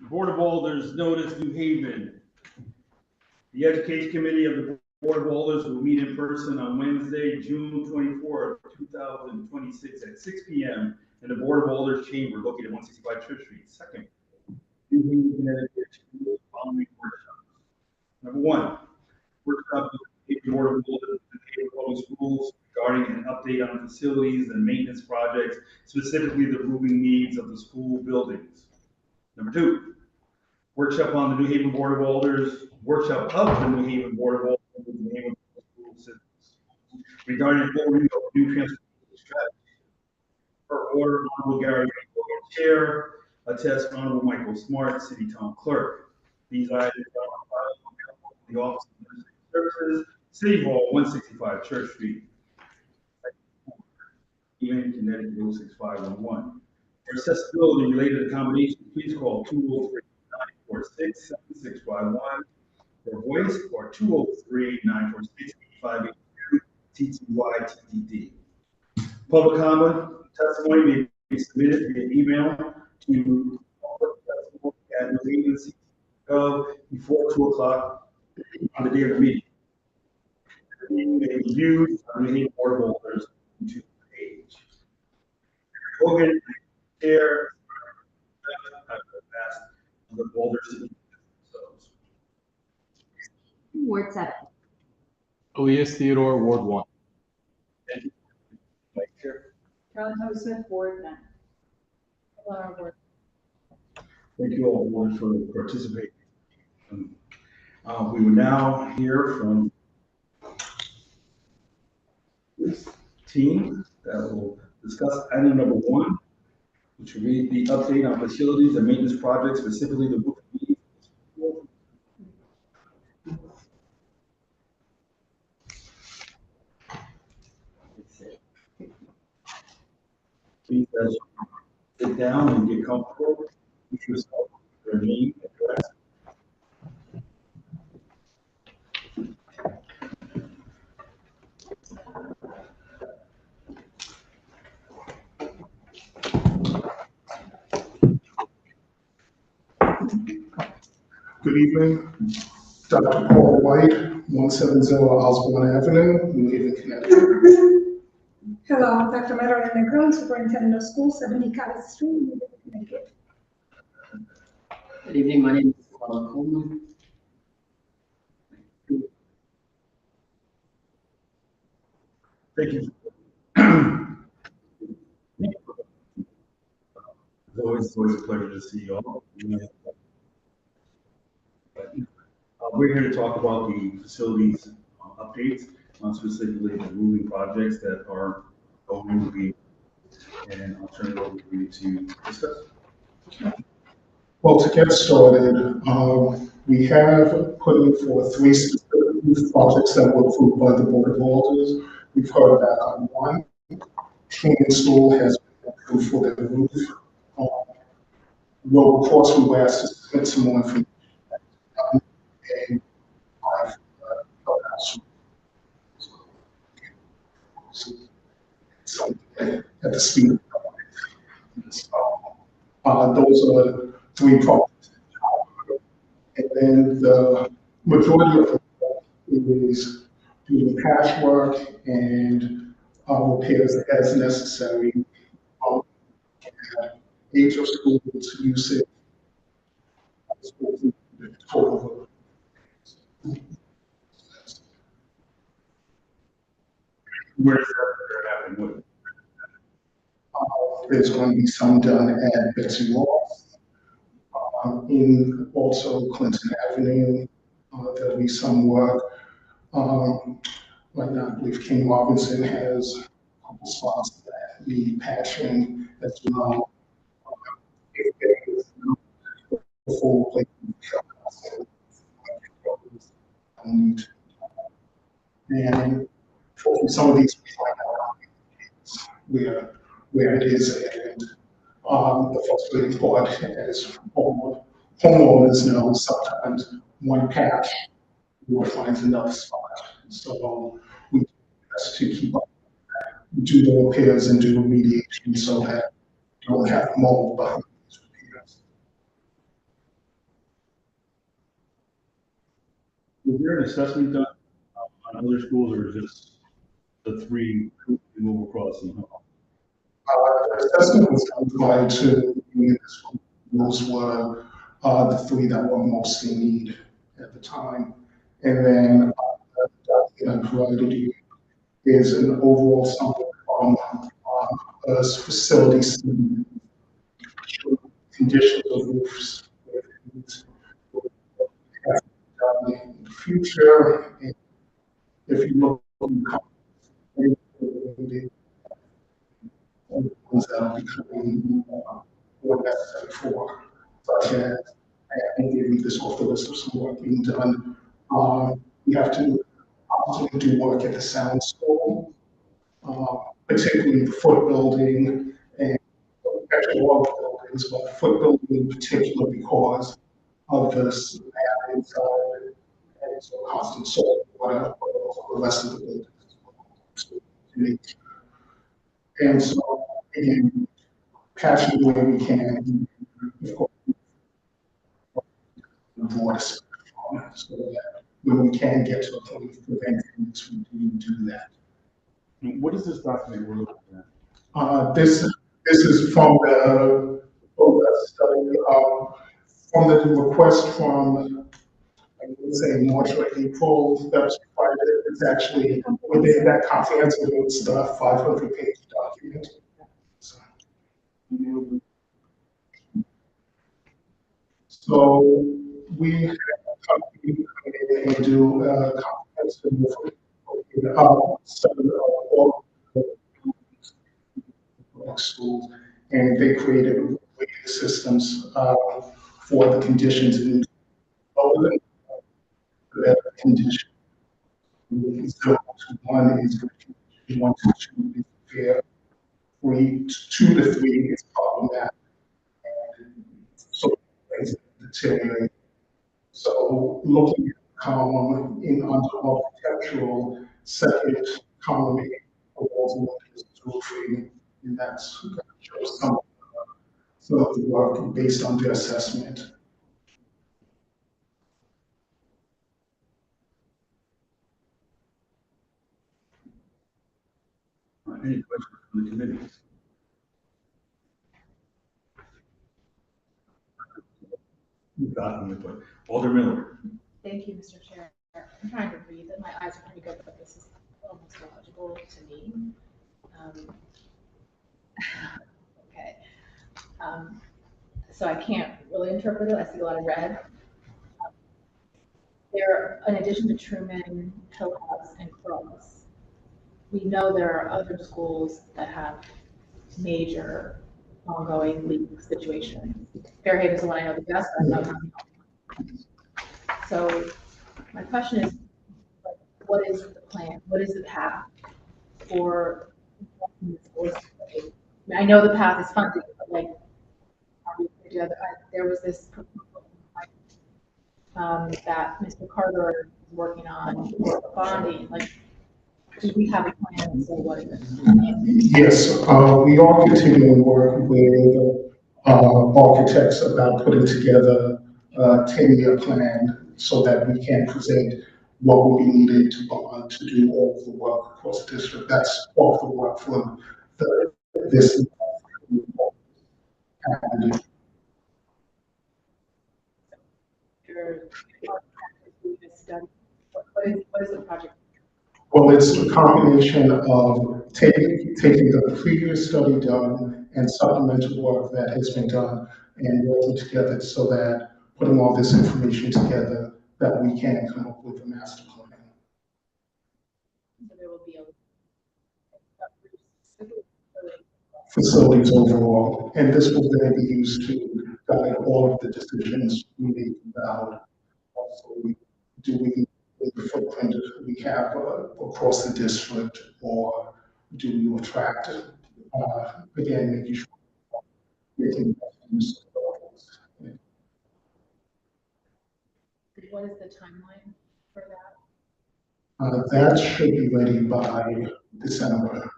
Board of Alders notice New Haven. The Education Committee of the Board of Alders will meet in person on Wednesday, June 24th, 2026 at 6 p.m. in the Board of Alders chamber located at 165 Church Street. Second, New Haven, Connecticut, following workshops. Number one, workshop with the Board of Alders and Public Schools regarding an update on facilities and maintenance projects, specifically the roofing needs of the school buildings. Number two, workshop on the New Haven Board of Alders, workshop of the New Haven Board of Alders and New Haven School Systems regarding an overview of new transportation strategy. Per order, Honorable Gary Ringo, Chair, attest Honorable Michael Smart, City Town Clerk. These items are on file in the Office of Administrative Services, City Hall, 165 Church Street. In Connecticut 06511. For accessibility related accommodations, please call 203-946-7651 for voice or 203-946-8582 TTY TTD. Public comment testimony may be submitted via email to public@newhaven.gov before 2 o'clock on the day of the meeting. The meeting may be viewed on the New Haven Board of Alders YouTube page. Go ahead and share the Alders themselves. Ward 7. Elias Theodore, Ward 1. Thank you. Vice Chair. Carolyn Joseph, Ward 9. Hello, Ward. Thank you all for participating. We will now hear from this team that will discuss item number 1, which will be the update on facilities and maintenance projects, specifically the roof needs. Please sit down and get comfortable with yourself, your name, address. Good evening, Dr. Paul White, 170 Osborne Avenue, New Haven, Connecticut. Hello, I'm Dr. Madeline Negron, Superintendent of Schools, 70 College Street, New Haven, Connecticut. Good evening, my name is Paula Coleman. Thank you. It's always a pleasure to see you all. We're here to talk about the facilities updates, specifically the roofing projects that are going to be, and I'll turn it over to you to discuss. Well, to get started, we have put in for 3 specific roof projects that were approved by the Board of Alders. We've heard back on 1. Canyon School has been approved for their roof. Well, of course, we were asked to submit some more information. At the speed of those are the 3 projects. And then the majority of it is doing patchwork and repairs as necessary. Age of schools, usage, total. Where does that happen? There's going to be some done at Betsy Ross, in also Clinton Avenue. There'll be some work. Right now, I believe King Robinson has a couple spots that need patching as well. Before and for some of these where it is, and the frustrating part, as homeowners know, sometimes one patch will find another spot. So we best to keep up, do the repairs and do remediation so that you don't have mold behind these repairs. Was there an assessment done on other schools or just the three who move across and how? The assessment was done prior to being in the school. Those were the three that were most in need at the time. And then the document I provided you is an overall summary from us facilities, conditions of roofs, in the future. And if you look things that are becoming more necessary for, such as, I think they read this off the list of some work being done. We have to obviously do work at the sound school, particularly the foot building and actually all the buildings, but the foot building in particular because of this lab inside and so constant salt water, but also the rest of the buildings. And so, again, patching where we can, of course, avoid a spectrum, so that when we can get to a point of preventing this, we do that. What is this document we're looking at? This is from the BoA study, from the request from, I would say, March or April, that was provided. It's actually within that comprehensive stuff, 500-page document. So we have a company come in and do a comprehensive study of all public schools, and they created rating systems for the conditions in all the better condition. 0 to 1 is good condition, 1 to 2 is fair, 2 to 3 is problematic, and so things deteriorate. So looking at the column in under architectural, second column of walls and windows is roofing, and that's going to show some of the work based on their assessment. Any questions from the committee? Document, but Alder Miller. Thank you, Mr. Chair. I'm trying to read it. My eyes are pretty good, but this is almost illegible to me. Okay. So I can't really interpret it. I see a lot of red. There, in addition to Truman, Hillhouse, and Cross, we know there are other schools that have major ongoing leak situations. Fairhaven is the one I know the best. I know. So my question is, what is the plan? What is the path for? I know the path is funded, but like, there was this proposal that Mr. Carter is working on bonding. Like, do we have a plan? So what is it? Yes, we are continuing work with architects about putting together a 10-year plan so that we can present what will be needed to do all of the work across the district. That's all of the work for this. And What is the project? well, it's a combination of taking the previous study done and supplemental work that has been done and working together so that putting all this information together that we can come up with a master plan. So there will be a Facilities overall, and this will then be used to guide all of the decisions we make about also do we need the footprint we have across the district, or do we attract again making sure making use of those. What is the timeline for that? That should be ready by December.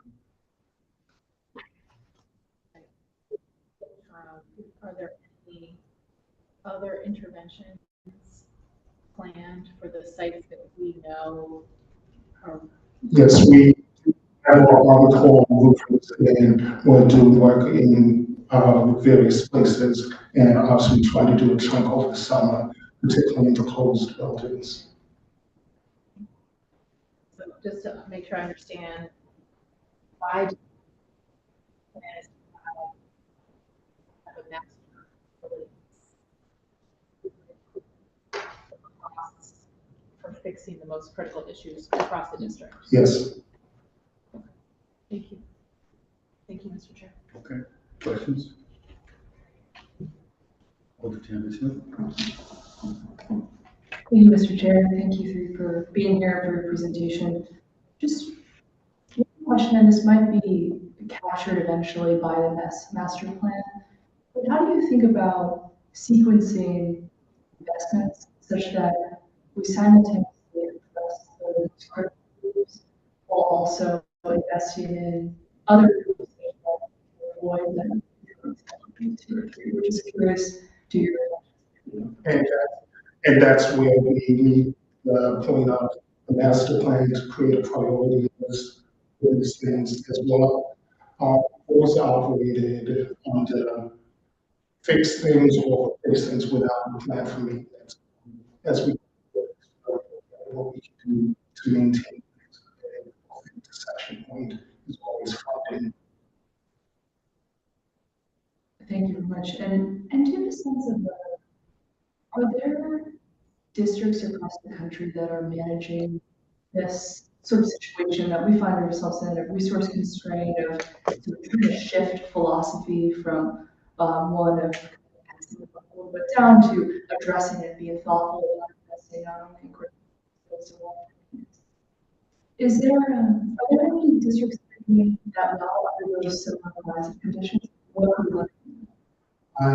Are there any other interventions planned for the sites that we know are? Yes, we have our on-call roofers and we'll do work in various places and obviously try to do a chunk over the summer, particularly in the closed buildings. So just to make sure I understand, why do you plan to have a master plan costs for fixing the most critical issues across the district? Yes. Thank you. Thank you, Mr. Chair. Okay, questions? Alder Tammy Smith? Thank you, Mr. Chair. Thank you for being here for your presentation. Just one question, and this might be captured eventually by the master plan, but how do you think about sequencing investments such that we simultaneously address those critical groups while also investing in other groups that avoid them? We're just curious to your. And, and that's where we need the point of the master plan to create a priority list for these things as well. Was operated under fix things or fix things without a plan for maintenance. As we what we can do to maintain things. The intersection point is always funding. Thank you very much. And do you have a sense of, are there districts across the country that are managing this sort of situation that we find ourselves in, a resource constraint of sort of trying to shift philosophy from one of passing it a little bit down to addressing it, being thoughtful about investing not only in critical skills and long-term. Is there, are there any districts that are doing that well under those similar kinds of conditions? What are we looking at? I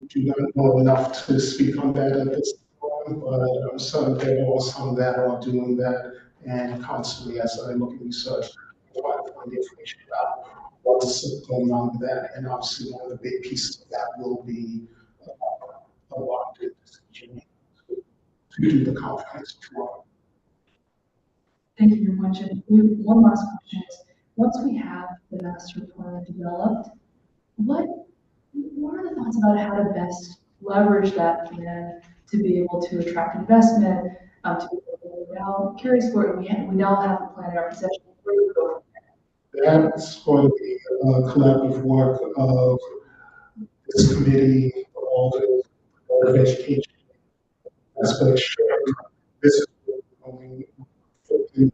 do not know enough to speak on that at this point, but I'm certain there are some that are doing that, and constantly as I look at research, I try to find information about what's going on with that, and obviously one of the big pieces of that will be a lot of decision to do the comprehensive work. Thank you very much. And one last question is, once we have the master plan developed, what are the thoughts about how to best leverage that plan to be able to attract investment, to be able to roll it out? Curious where we now have the plan in our possession. Where do we go from there? That's going to be a collaborative work of this committee, all the Board of Education. That's make sure this is going to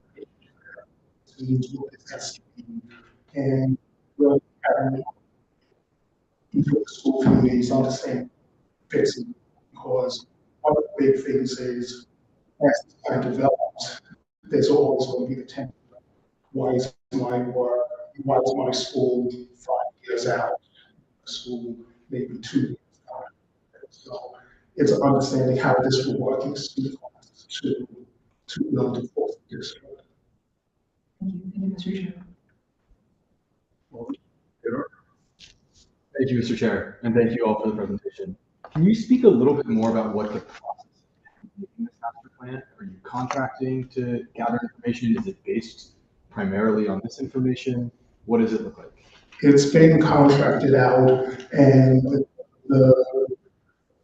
and really having the school communities understand fixing, because one of the big things is as the plan develops, there's always going to be the tension. Why is why is my school 5 years out? School maybe 2 years out. So it's understanding how this will work in sequence to build a full district. Thank you, Mr. Chair. Thank you, Mr. Chair, and thank you all for the presentation. Can you speak a little bit more about what the process is in making this master plan? Are you contracting to gather information? Is it based primarily on this information? What does it look like? It's been contracted out, and the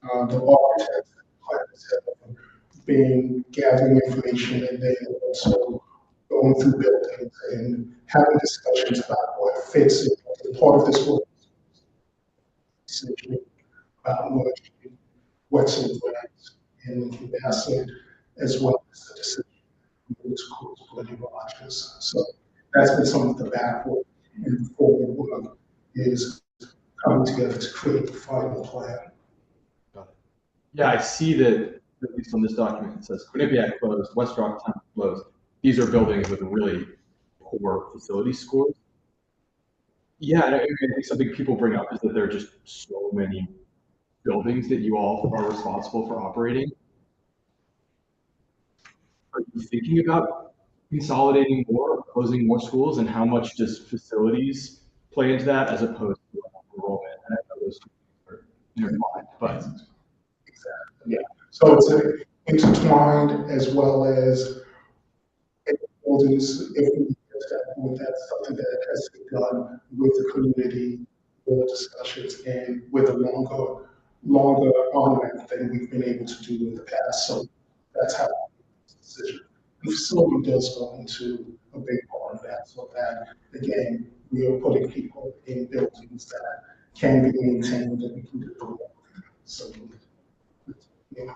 architects have been gathering information, and then also going through buildings and having discussions about what fits in. Part of this work essentially about what's in grants and asset, as well as the decision of the schools building launches. So that's been some of the backward and forward work is coming together to create the final plan. Got it. Yeah, I see that, at least on this document, it says Quinnipiac closed, West Rocktown closed. These are buildings with really poor facility scores. Yeah, and I think something people bring up is that there are just so many buildings that you all are responsible for operating. Are you thinking about consolidating more, or closing more schools, and how much does facilities play into that as opposed to enrollment? And I know those two things are intertwined, but Exactly. Yeah. So it's intertwined, as well as buildings, if we get to that point, that's something that has to be done with the community, with discussions, and with a longer on-ramp than we've been able to do in the past. So that's how the decision. The facility does go into a big part of that, so that, again, we are putting people in buildings that can be maintained and we can do the work. So, yeah.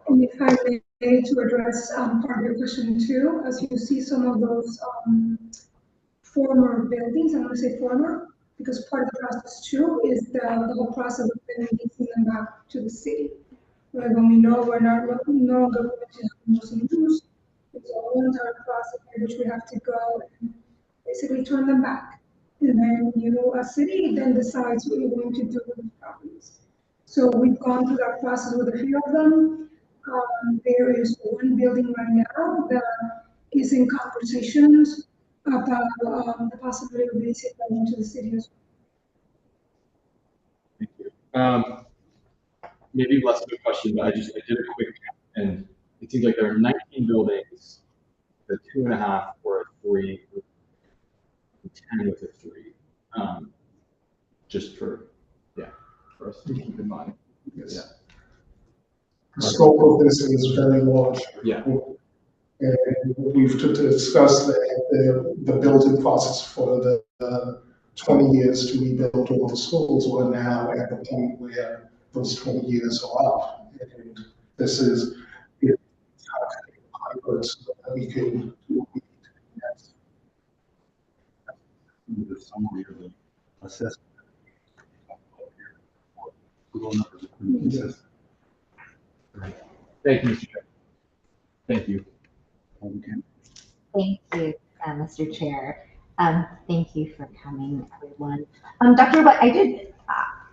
And if I may, to address part of your question too, as you see some of those former buildings, I'm gonna say former, because part of the process too is the whole process of then releasing them back to the city. Like when we know we're not, no longer going to have those in use, it's a whole entire process in which we have to go and basically turn them back. And then you, a city, then decides what you're going to do with the properties. So we've gone through that process with a few of them. There is one building right now that is in conversations about the possibility of releasing them into the city as Thank you. Maybe less of a question, but I did a quick count, and it seems like there are 19 buildings, the 2.5 or a 3, and 10 with a 3. Just for us to keep in mind. Yes. Yeah. The scope of this is very large. Yeah. And we've discussed the building process for the 20 years to rebuild all the schools. We're now at the point where those 20 years are up. And this is hybrid so that we can do what we need to do next. The summary of the assessment. Google numbers are pretty consistent. Thank you, Mr. Chair. Thank you. Okay. Thank you, Mr. Chair. Thank you for coming, everyone. Dr. White,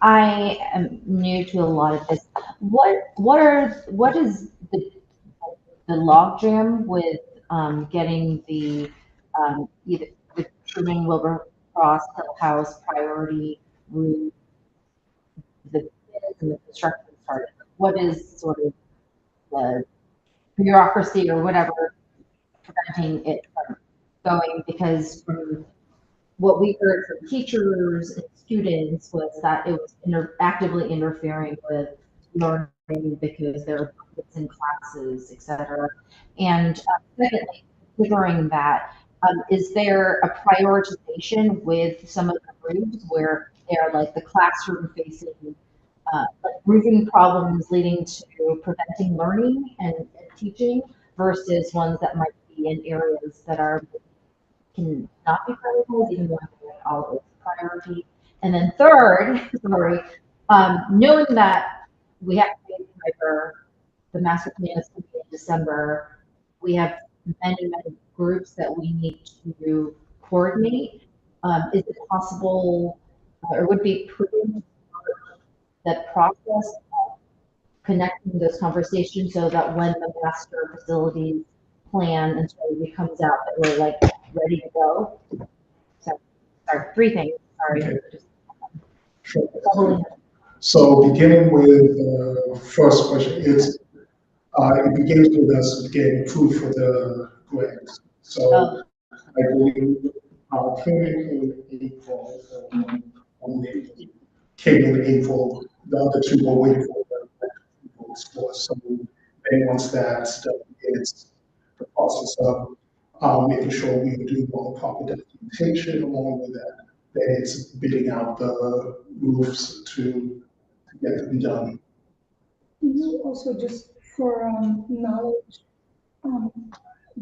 I am new to a lot of this. What is the logjam with getting the either the Truman Wilberforce Hill House priority route, the bids and the construction started? What is sort of the bureaucracy or whatever preventing it from going? Because from what we heard from teachers and students was that it was actively interfering with learning because there are buckets in classes, et cetera. And secondly, considering that, is there a prioritization with some of the groups where they're like the classroom facing like roofing problems leading to preventing learning and teaching versus ones that might be in areas that can not be prioritized, even though all is priority. And then third, knowing that we have to pay Piper, the master plan is going to be in December, we have many groups that we need to coordinate. Is it possible, or would it be prudent that process of connecting those conversations so that when the master facilities plan and strategy comes out, that we're like ready to go? So, sorry, 3 things. Sorry. Okay. Just, Sure. So beginning with the first question, it begins with us getting approved for the grant. So I believe our training in April, came in April, the other 2 were waiting for the for. So then once that's done, it's the process of making sure we do all the proper documentation along with that. Then it's bidding out the roofs to get them done. you also just for knowledge,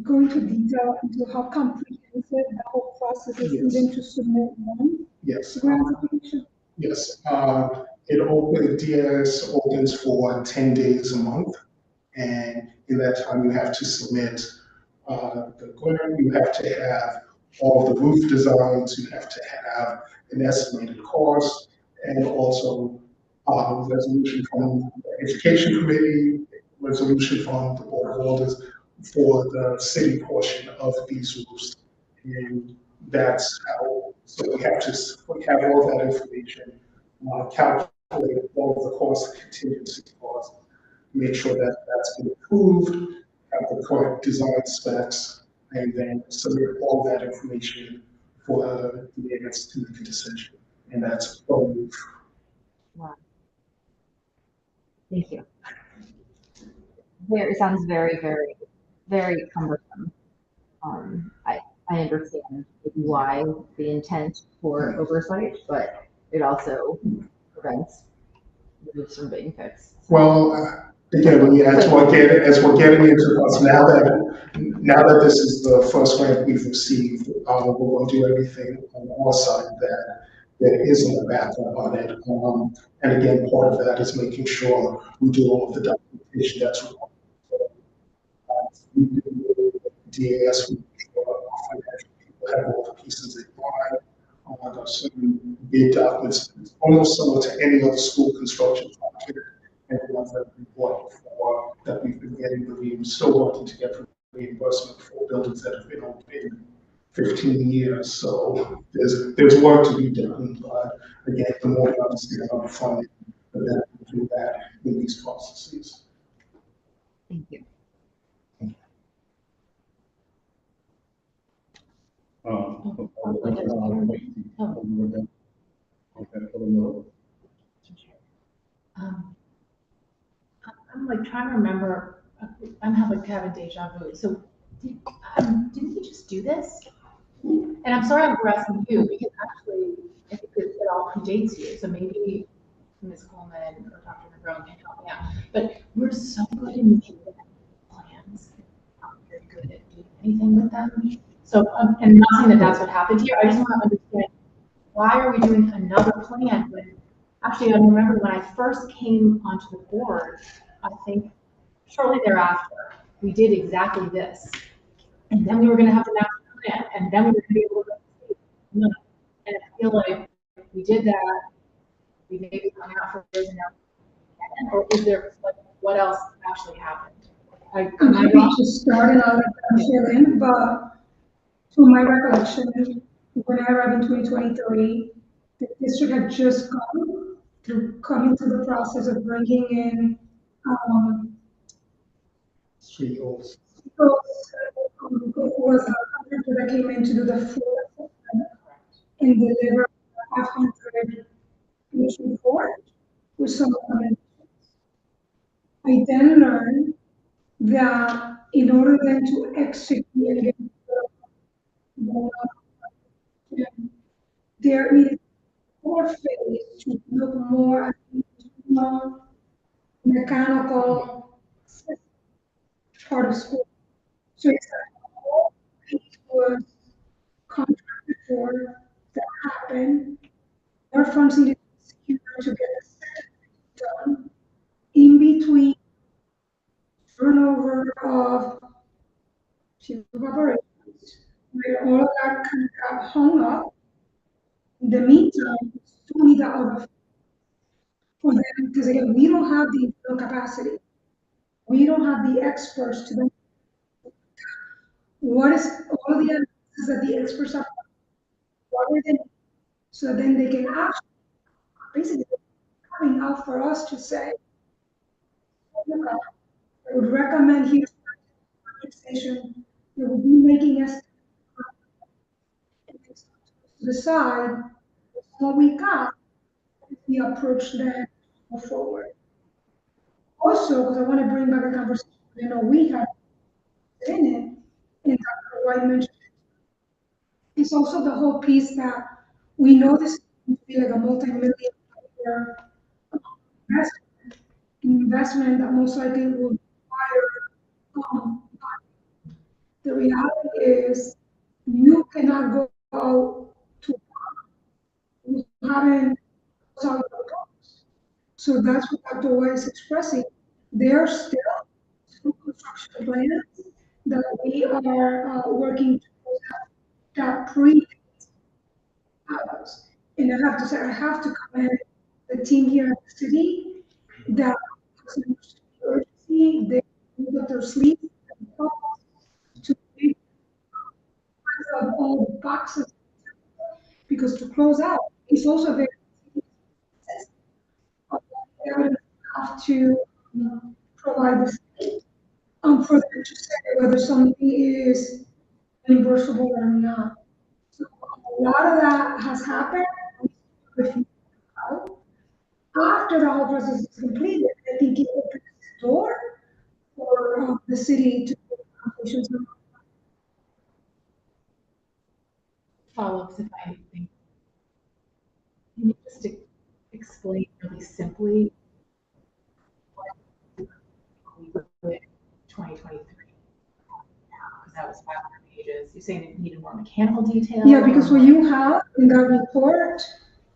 go into detail into how comprehensive the whole process is, Yes. even to submit one Yes. grant application. Yes, DAS opens for 10 days a month, and in that time, you have to submit the grant, you have to have all the roof designs, you have to have an estimated cost, and also resolution from the Education Committee, resolution from the Board of Alders for the city portion of these roofs. And that's how, so we have all that information, calculate all of the costs, contingency costs, make sure that that's been approved, have the correct design specs, and then submit all that information for the AS to make a decision. And that's probably. Wow. Thank you. It sounds very, very, very cumbersome. I understand maybe why the intent for oversight, but it also prevents moves from being fixed. Well, again, as we're getting into this, now that this is the first grant we've received, we're going to do everything on our side that there isn't a backup on it. And again, part of that is making sure we do all of the documentation that's required. We do DAS, we have all the pieces they buy. There's certain bid documents, it's almost similar to any other school construction project. And the ones that we bought before that we've been getting, but we're still working to get reimbursement for buildings that have been open in 15 years. So there's work to be done. But again, the more we understand about funding, the better we do that in these processes. Thank you. I'm like trying to remember, I'm having deja vu. So didn't we just do this? And I'm sorry I'm harassing you because actually I think it all predates you. So maybe Ms. Coleman or Dr. Negron can help me out. But we're so good in making plans, not very good at doing anything with them. So, and not saying that that's what happened here. I just want to understand, why are we doing another plan when, actually, I remember when I first came onto the board, I think shortly thereafter, we did exactly this. And then we were going to have the master plan, and then we were going to be able to, and I feel like we did that, we maybe hung out for years and now, or is there, like, what else actually happened? I'm happy to start and I'll let them fill in, but from my recollection, when I arrived in 2023, the district had just come into the process of bringing in, Street goals. was a contractor that came in to do the full assessment and deliver 500 mission report with some recommendations. I then learned that in order then to execute against the there is more phase to look more at the mechanical part of school. So it's a whole piece was contracted for that happened. Our funds needed to be secured to get the second done. In between turnover of chief of operations, where all of that kind of got hung up. In the meantime, we still need that other for them, because again, we don't have the internal capacity. We don't have the experts to then, what is all of the analysis that the experts have, what are they, so then they can actually, basically, coming out for us to say, look, I would recommend here station that would be making us decide what we got, we approach that forward. Also, because I want to bring back a conversation, I know we have in it, and Dr. White mentioned it. It's also the whole piece that we know this is going to be like a multi-million-dollar investment that most likely will require. The reality is, you cannot go out to you haven't solved the problems. So that's what Dr. White is expressing. There are still some construction plans that we are working towards that predates ours. And I have to say, I have to commend the team here at the city that has urgency, they put up their sleeves to make of all the boxes, because to close out is also very evidence have to provide the state, for them to say whether something is reimbursable or not. So a lot of that has happened. After the whole process is completed, I think it opens the door for the city to take applications. Follow-ups if I think. Can you just explain really simply what we did in 2023? Because that was 500 pages. You're saying it needed more mechanical detail? Yeah, because what you have in that report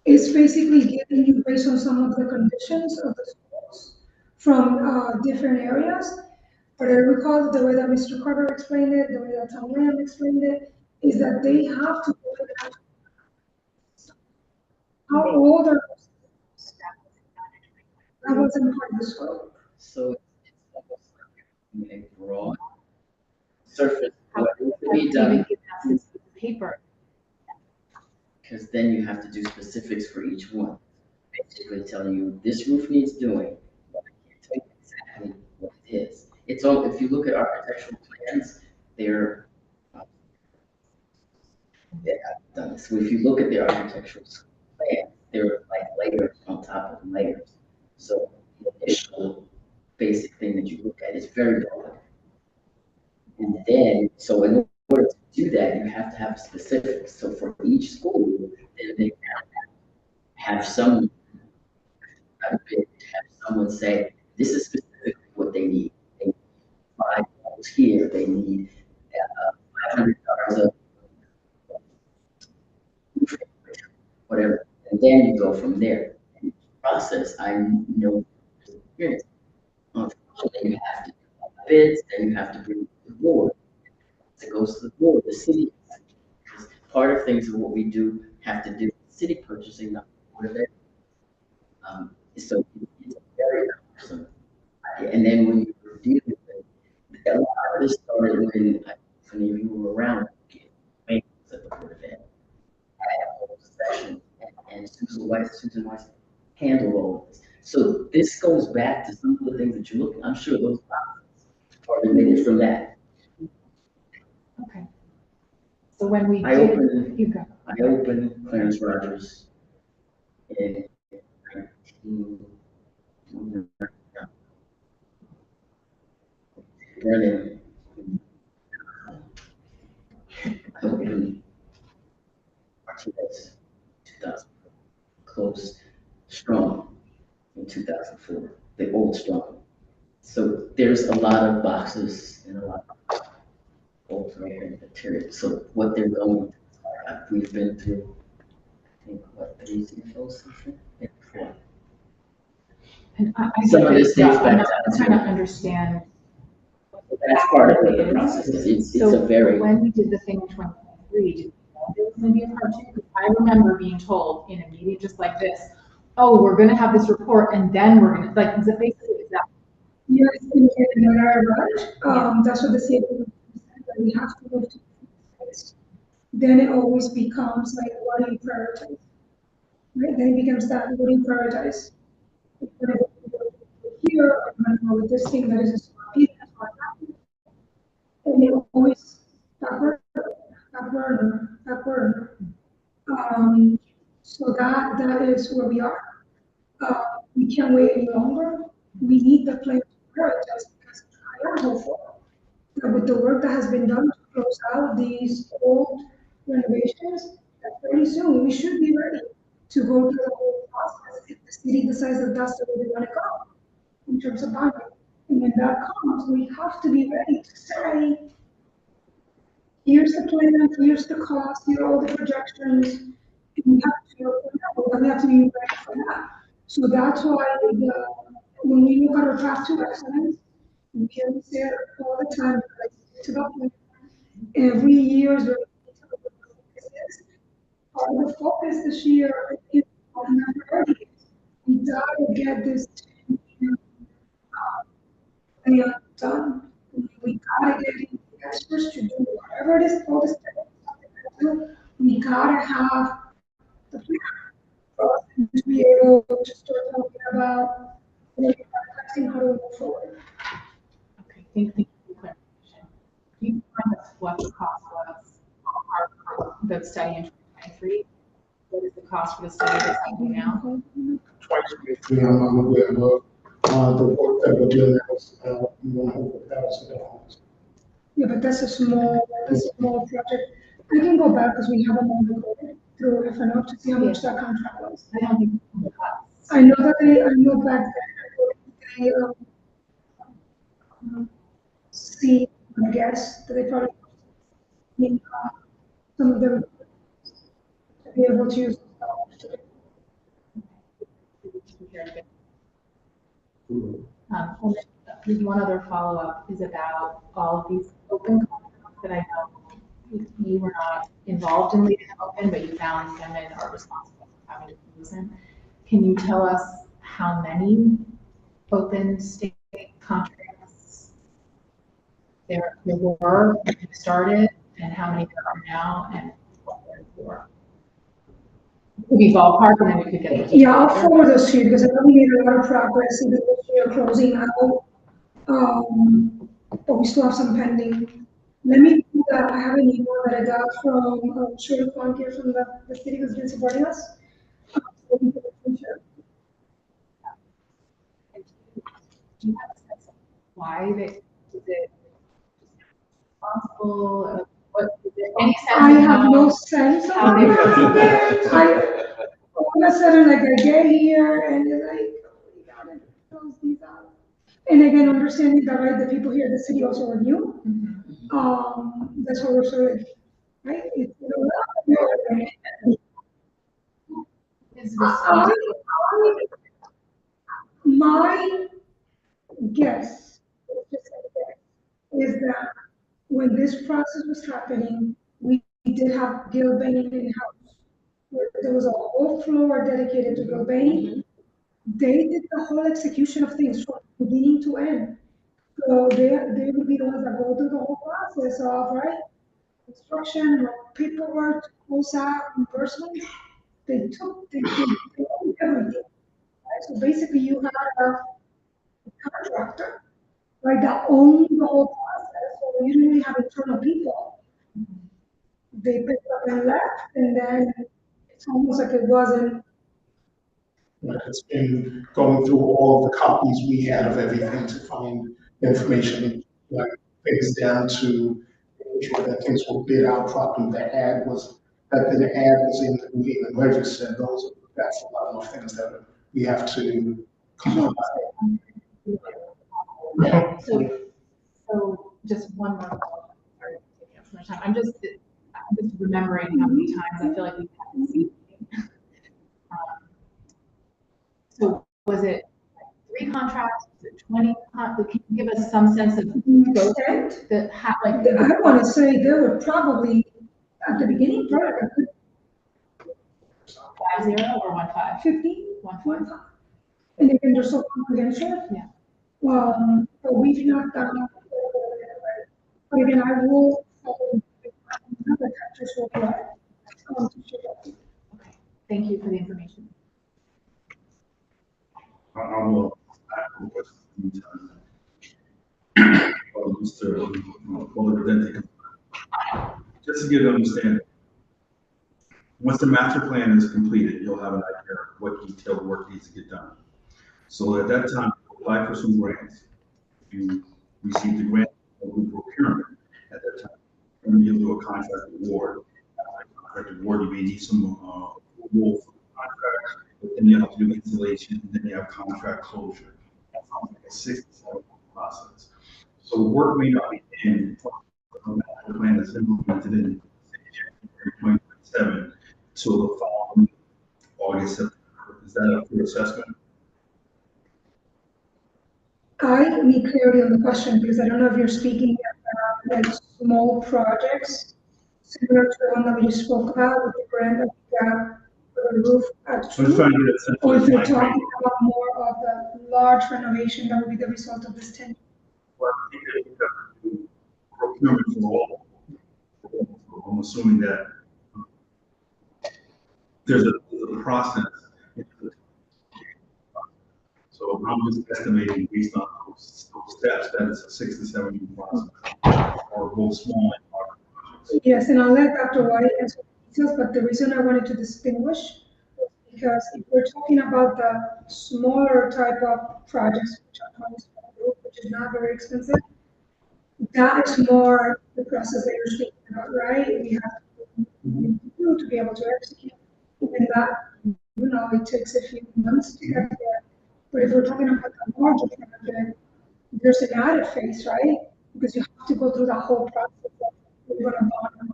is basically giving you based on some of the conditions of the schools from different areas. But I recall the way that Mr. Carter explained it, the way that Tom Lamb explained it, is that they have to look at how old are that wasn't part of the scope. So it's almost like a broad surface. How What do needs to you be even done, get past this piece of paper? because then you have to do specifics for each one. Basically telling you, this roof needs doing, but I can't tell you exactly what it is. It's all, if you look at architectural plans, they're, yeah, I've done this. So if you look at the architectural plan, they're like layers on top of layers. So the initial basic thing that you look at is very broad. And then, so in order to do that, you have to have specifics. So for each school, then they have some, have someone say, this is specifically what they need. They need 5 walls here, they need 500 yards of whatever. And then you go from there. And the process, I know experience. Unfortunately, you have to do bids, then you have to bring it to the board. It goes to the board, the city. Because part of things of what we do have to do with city purchasing, not the board of it. So it's very cumbersome. And then when you deal with it, a lot of this started when many of you were around, maintenance at the board of ed. I had a whole session, and Susan Weiss handled all of this. So this goes back to some of the things that you're looking. I'm sure those are related from that. Okay. So when we I did, opened- you go. I opened Clarence Rogers in 19. Brennan. I opened Martinez 2000, closed Strong in 2004, the old Strong. So there's a lot of boxes and a lot of old material. So what they're going, we've been through, I think, what, 3 CFOs, something? Yeah, 4. And I Some get of it, this dates yeah, back I'm trying to understand. That's part of what the process is. It's So a very, when we did the thing in 2023, did we know there was going to be a part 2? Because I remember being told in a meeting just like this, oh, we're going to have this report and then we're going to, like, is it basically exactly? Yes, in our right, that's what the CFO said, that we have to move to phase. Then it always becomes like, what do you prioritize? Right, then it becomes that, what do you prioritize? If we're gonna go here, I'm gonna go with this thing that is a smart piece, that's what happened. And it always back burner. So that is where we are. We can't wait any longer. We need the plan to prioritize because I am hopeful that with the work that has been done to close out these old renovations, that very soon we should be ready to go through the whole process if the city decides that that's the way they want to go in terms of bonding. And when that comes, we have to be ready to say, here's the plan, here's the cost, here are all the projections. And we have to be ready for that. So that's why when we look at our path to excellence, we can say it all the time, like, to the plan. Every year is where we need to look at the focus is. Part of the focus this year is on the priorities. We gotta get this plan done. We gotta get the experts to do whatever it is, all the steps we gotta do. We gotta have the plan for us to be able to start talking about maybe practicing how to move forward. Thank you for the clarification. Can you remind us what the cost was for the study in 2023? What is the cost for the study that's happening now? 2023, I'm unaware of, the work that we're doing now is about $100,000. Yeah, but that's a small project. I can go back because we have a moment through FNO to see how much that contract was. I don't think the cost. I know back then, see, I guess, that they probably need some of them to be able to use. And then one other follow-up is about all of these open contracts that I know you were not involved in leaving them open, but you found them and are responsible for having to close them. Can you tell us how many open state contracts there were when you started, and how many there are now, and what they're for? It could be ballpark, and then we could get into. Yeah, I'll forward those to you because I know we made a lot of progress in the year closing out. But we still have some pending. Let me do that. I have an email that I got from Shirley Fontier from the city who's been supporting us. Do you have a sense of why they, is it responsible? What, is there any sense I of have how- no sense of how they all of a sudden, like I get here and it's like, oh, we gotta close these out. And again, understanding that, right, the people here at the city also are new. That's what we're sort of, right? is responsible? My guess, just a guess, is that when this process was happening, we did have Gil Bain in-house. There was a whole floor dedicated to Gil Bain. They did the whole execution of things from beginning to end. So they would be the ones that go through the whole process of, right, construction, paperwork, close out, reimbursement. They did everything. Right? So basically you had a contractor, right, that owned the whole process, so you didn't really have internal people. They picked up and left, and then it's almost like it wasn't. Like, it's been going through all of the copies we had of everything to find information, like things down to making sure that things were bid out properly. The ad was in the New England Register. That's a lot of things that we have to comply. So just one more follow-up. Sorry to take up so much time. I'm just remembering how many times I feel like we've had this meeting. So was it like 3 contracts? Was it 20? Can you give us some sense of Extent? the like? I want to say there were probably, at the beginning, probably like a good 50 or 15? 15. And again, they're so confidential. Yeah. But we've not done. But again, I will follow the Texas will Okay. Thank you for the information. I'll ask a question. Mr. Presidente, just to get an understanding, once the master plan is completed, you'll have an idea of what detailed work needs to get done. So at that time, apply for some grants. If you receive the grant, you'll do procurement at that time. And you'll do a contract award. After contract award, you may need some approval for the contract, but then you have to do installation, and then you have contract closure. That's like a 6 to 7 month process. So work may not be in the master plan is implemented in January 2027 till the following August, September. Is that a fair assessment? I need clarity on the question because I don't know if you're speaking about like small projects similar to the one that we just spoke about with the grant that we got for the roof at I'm just trying to get a sense or of if the you're time frame. talking about more of the large renovation that would be the result of this 10. Well, I think that you have to do procurement for all. I'm assuming that there's a process. So I'm just estimating based on those steps that it's a 6 to 7 year process, or both small and large projects. Yes, and I'll let Dr. White answer the details, but the reason I wanted to distinguish was because if we're talking about the smaller type of projects, which is not very expensive, that is more the process that you're speaking about, right? We have to be able to execute. And that, it takes a few months to get there. But if we're talking about the larger project, there's an added phase, right? Because you have to go through the whole process of we're gonna bond.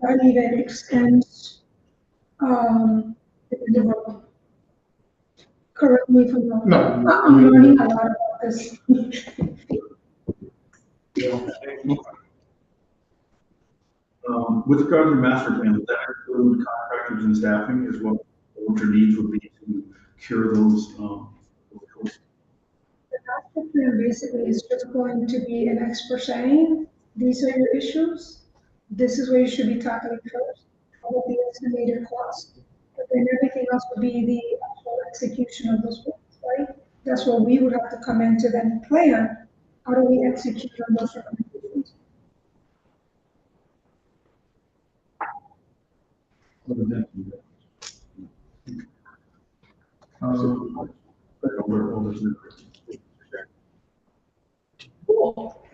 That even extends, the development. Correct me if I'm wrong. No. I'm learning a lot about this. With regard to the master plan, does that include contractors and staffing as well? What your needs would be to cure those costs? The master plan basically is just going to be an expert saying, these are your issues, this is what you should be tackling first, what the estimated cost. But then everything else would be the actual execution of those plans, right? That's what we would have to come into then plan, how do we execute on those recommendations?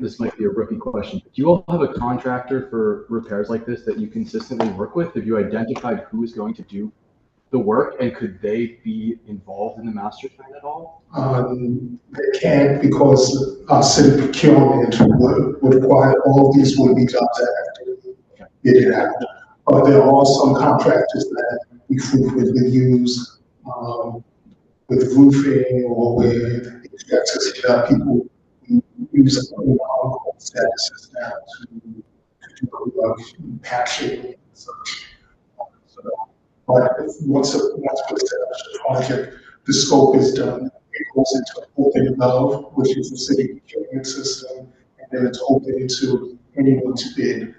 This might be a rookie question. Do you all have a contractor for repairs like this that you consistently work with? Have you identified who is going to do the work, and could they be involved in the master plan at all? They can't, because city procurement would require all of these would be jobs that have to be bid out. But there are some contractors that we frequently use, with roofing or with HVAC people use statuses now to do patching and such. So, but once we establish the project, the scope is done. It goes into open gov, which is the city procurement system, and then it's open to anyone to bid.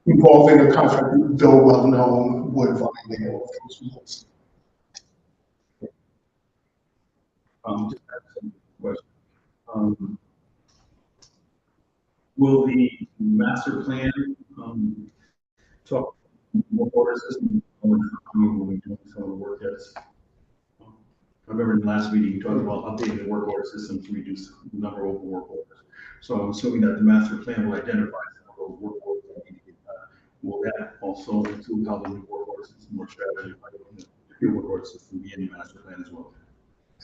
Involving a contractor, though well known, would violate all of those rules. Just have some questions. Will the master plan, talk more order system, or will we do some of the work that's? I remember in the last meeting, you talked about updating the work order system to reduce the number of open work orders. So I'm assuming that the master plan will identify some of those work orders that need to get done. Will that also include how the new work order system or strategy, the work order system be in the master plan as well?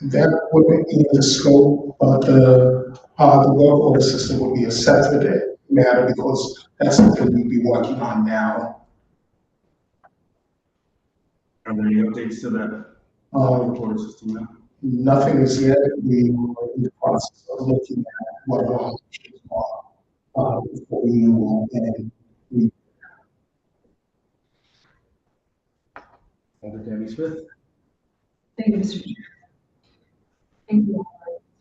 That wouldn't be in the scope, but the work order system would be a separate matter because that's something we'd be working on now. Are there any updates to that work order system now? Nothing is yet. We were in the process of looking at what our options are before we move on. And we Tammy Smith. Thank you, Mr. Chair. Thank you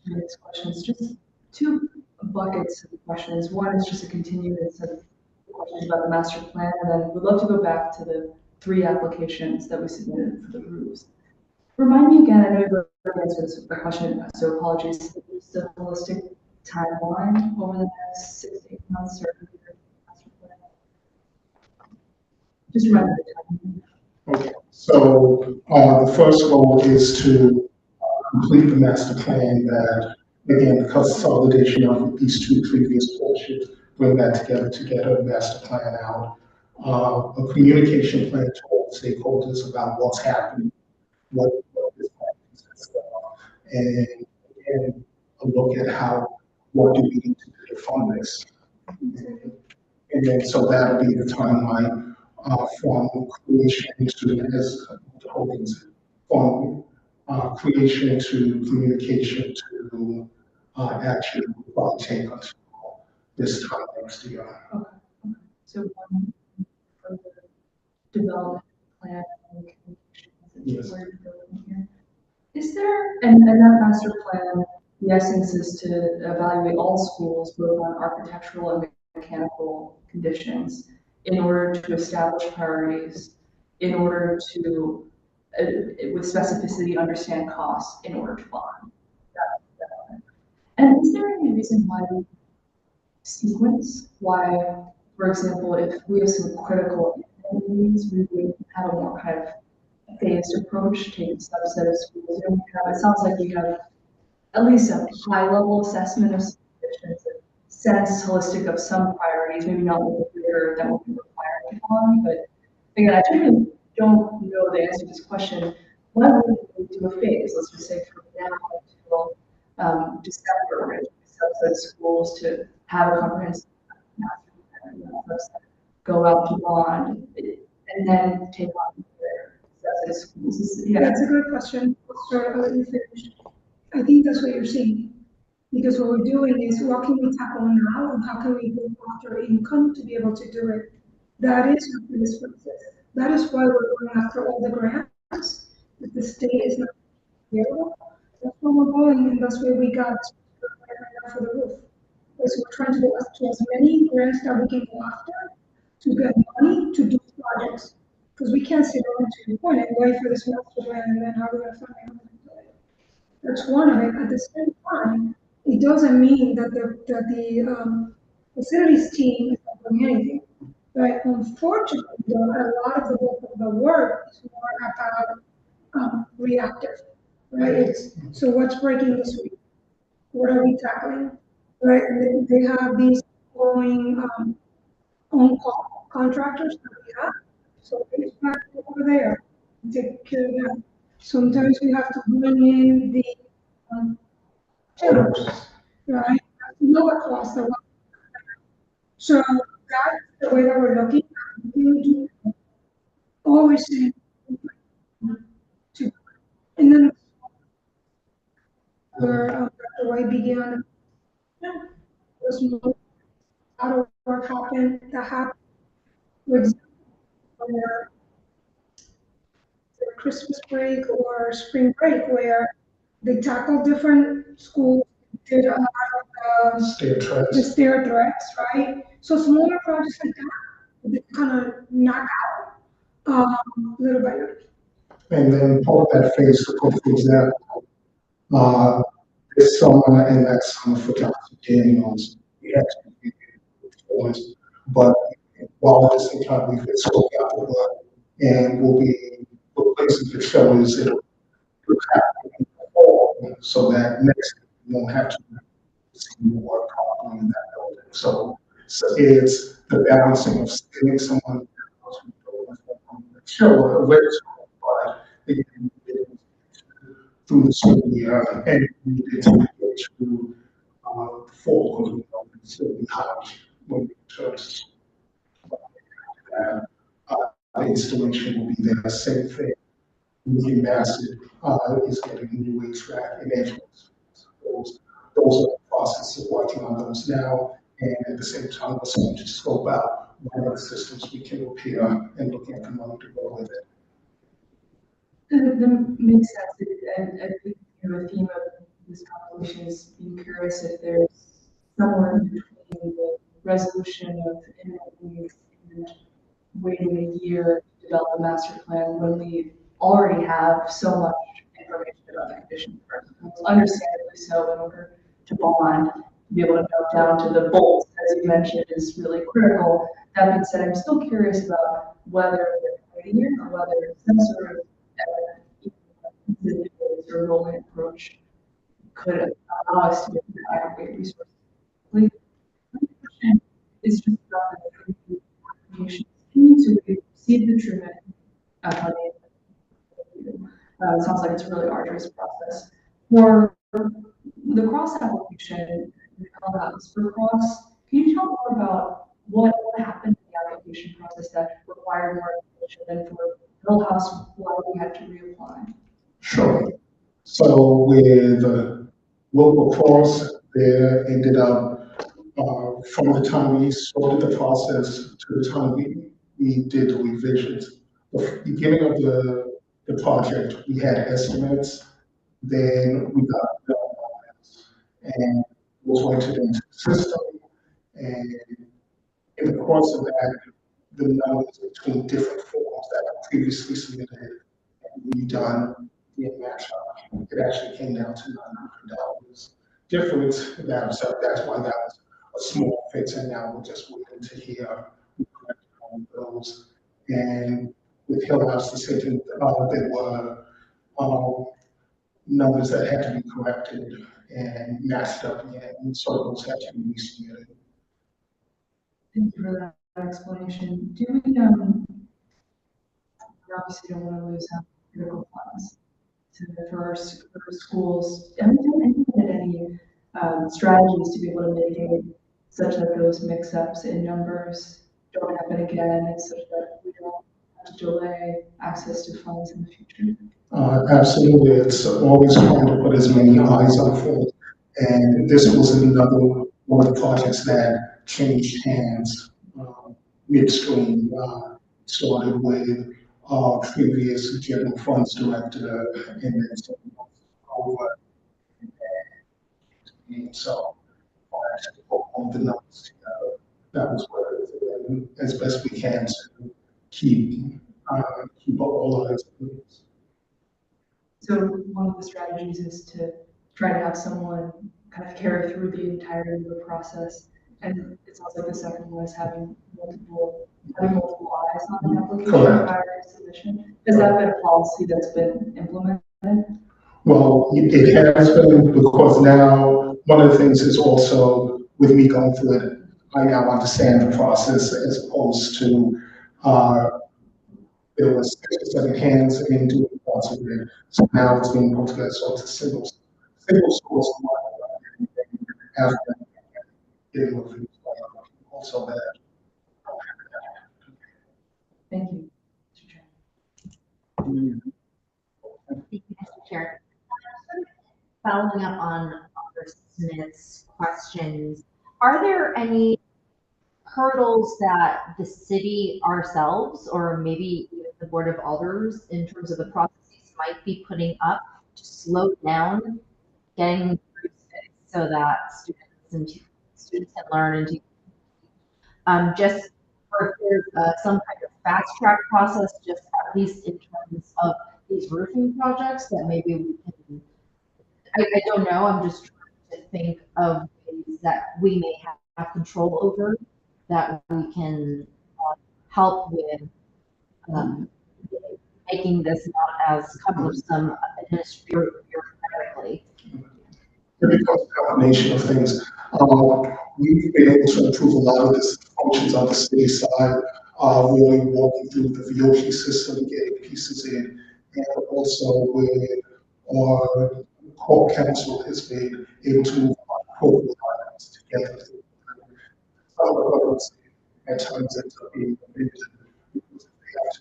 for these questions. Just two buckets of questions. One is just a continuance of questions about the master plan, and then we'd love to go back to the 3 applications that we submitted for the roofs. Remind me again, I know you've already answered this question, so apologies, just a holistic timeline over the next 6 to 8 months or master plan. Just remind me the timeline. Okay, so the first goal is to complete the master plan that, again, the consolidation of these 2 previous portions, bring that together to get a master plan out. A communication plan to all stakeholders about what's happening, what this plan consists of, and again, a look at what do we need to do to fund this. And then, so that'll be the timeline from creation to, as Hogan's from creation to communication to action will probably take until this time next year. Okay. So one for the development plan and communications Yes. is where you're building here. Is there, and that master plan, the essence is to evaluate all schools, both on architectural and mechanical conditions, in order to establish priorities, in order to with specificity, understand costs in order to bond. And is there any reason why we sequence? Why, for example, if we have some critical needs, we would have a more kind of phased approach, take a subset of schools. You know, it sounds like we have at least a high level assessment of situations, a sense holistic of some priorities, maybe not a little bigger than what we require to bond, but again, I really don't know the answer to this question. Why would we do a phase? Let's just say from now until December, subset of schools to have a comprehensive master plan, go out to bond, and then take on their subset of schools. Yeah, that's a good question. I'll let you finish. I think that's what you're saying. Because what we're doing is what can we tackle now and how can we go after income to be able to do it? That is what this process. That is why we're going after all the grants. If the state is not available, that's where we're going, and that's where we got right now for the roof. So we're trying to go after as many grants that we can go after to get money to do projects. Because we can't sit down to your point and wait for this master plan and then how we're gonna fund it. That's one of it. At the same time, it doesn't mean that the facilities team is not doing anything. But unfortunately, a lot of the work is more about reactive, right? So what's breaking this week? What are we tackling, right? And they have these going on-call contractors that we have. So they just back over there and take care of that. Sometimes we have to bring in the timbers, right? Lower cost of. So that's the way that we're looking. We always say to, and then where Dr. White began, was more out of work that happened, for example, where the Christmas break or spring break, where they tackled different schools, did a lot of the stair threats, right? So smaller projects like that, they kind of knock out little by little. And then part of that phase support, for example, this summer and next summer for Johnson Daniels, we had to be performance, but while at the same time we've been so capital and we'll be replacing the showers in the fall so that next year we won't have to see more problem in that building. So it's the balancing of getting someone show a way to but again, through the school year and we did to get to fall because we know it's still be hot when we return to school. The installation will be there, same thing. Moving Massive is getting new HVAC and entrance. Those are the process of working on those now, and at the same time, we're starting to scope out what other systems we can repair and looking at the money to go with it. That makes sense, and I think the theme of this conversation is being curious if there's somewhere in between the resolution of internet needs and waiting a year to develop a master plan when we already have so much information about the condition of our schools, understandably so, in order to bond, to be able to go down to the bolts, as you mentioned, is really critical. That being said, I'm still curious about whether waiting a year or whether some sort of or rolling approach could allow us to aggregate resources. My question is just about the applications. So we received the Truman funding. It sounds like it's a really arduous process. For the cross application, for cross, can you tell more about what happened in the application process that required more information than for Hill House, why we had to reapply? Sure. So with Wilberforce, there ended up from the time we started the process to the time we did the revisions. The beginning of the project, we had estimates, then we got developments, and those went into the system. And in the course of that, the numbers between different forms that were previously submitted redone the matchup. It actually came down to $900 difference. That's why that was a small fix, and now we're just waiting to hear who corrected all of those. And with Hill House, the same thing, there were numbers that had to be corrected and matched up again, and so those had to be resubmitted. Thank you for that explanation. Do we, obviously don't want to lose out critical funds for our schools. Have we implemented any strategies to be able to mitigate such that those mix-ups in numbers don't happen again, and such that we don't have to delay access to funds in the future? Absolutely, it's always trying to put as many eyes on it. And this was another one of the projects that changed hands midstream. Started with previous general funds director and then over. And so actually put all the numbers together. That was what it was, and as best we can to keep all eyes on it. So one of the strategies is to try to have someone kind of carry through the entirety of the process. And it sounds like the second one is having multiple eyes on the application prior to submission. Has that been a policy that's been implemented? Well, it has been, because now one of the things is also with me going through it, I now understand the process as opposed to there was 6 or 7 hands in doing parts of it. So now it's being put together, so it's a single source after getting reviews also that. Thank you, Mr. Chair. Thank you, Mr. Chair. Following up on Dr. Smith's questions, are there any hurdles that the city ourselves, or maybe even the Board of Alders, in terms of the processes, might be putting up to slow down getting through so that students can learn and just or if there's some kind of fast track process, just at least in terms of these roofing projects that maybe we can. I don't know. I'm just trying to think of ways that we may have control over, that we can help with making this not as cumbersome bureaucratically. It becomes a combination of things. We've been able to improve a lot of the functions on the city side, really walking through the VOC system, getting pieces in, and also with our core council has been able to move code requirements together. Some of the others at times end up being because they have to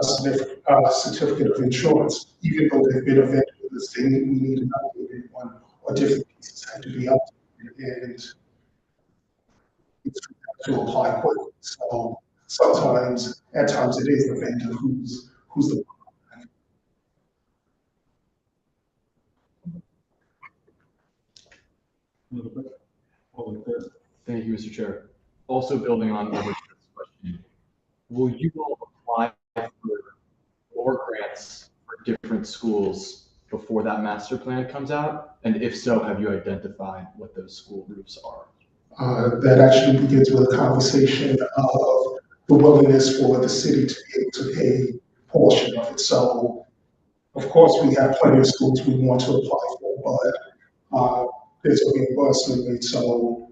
submit their certificate of insurance, even though they've been a vendor with this thing, we need an updated one, or different pieces have to be updated, and it's to apply quickly. So sometimes, at times, it is the vendor who's the. Thank you, Mr. Chair. Also building on Edward's question, will you all apply for more grants for different schools before that master plan comes out? And if so, have you identified what those school roofs are? That actually begins with a conversation of the willingness for the city to be able to pay a portion of it. So, of course, we have plenty of schools we want to apply for, but there's a reimbursement rate. So,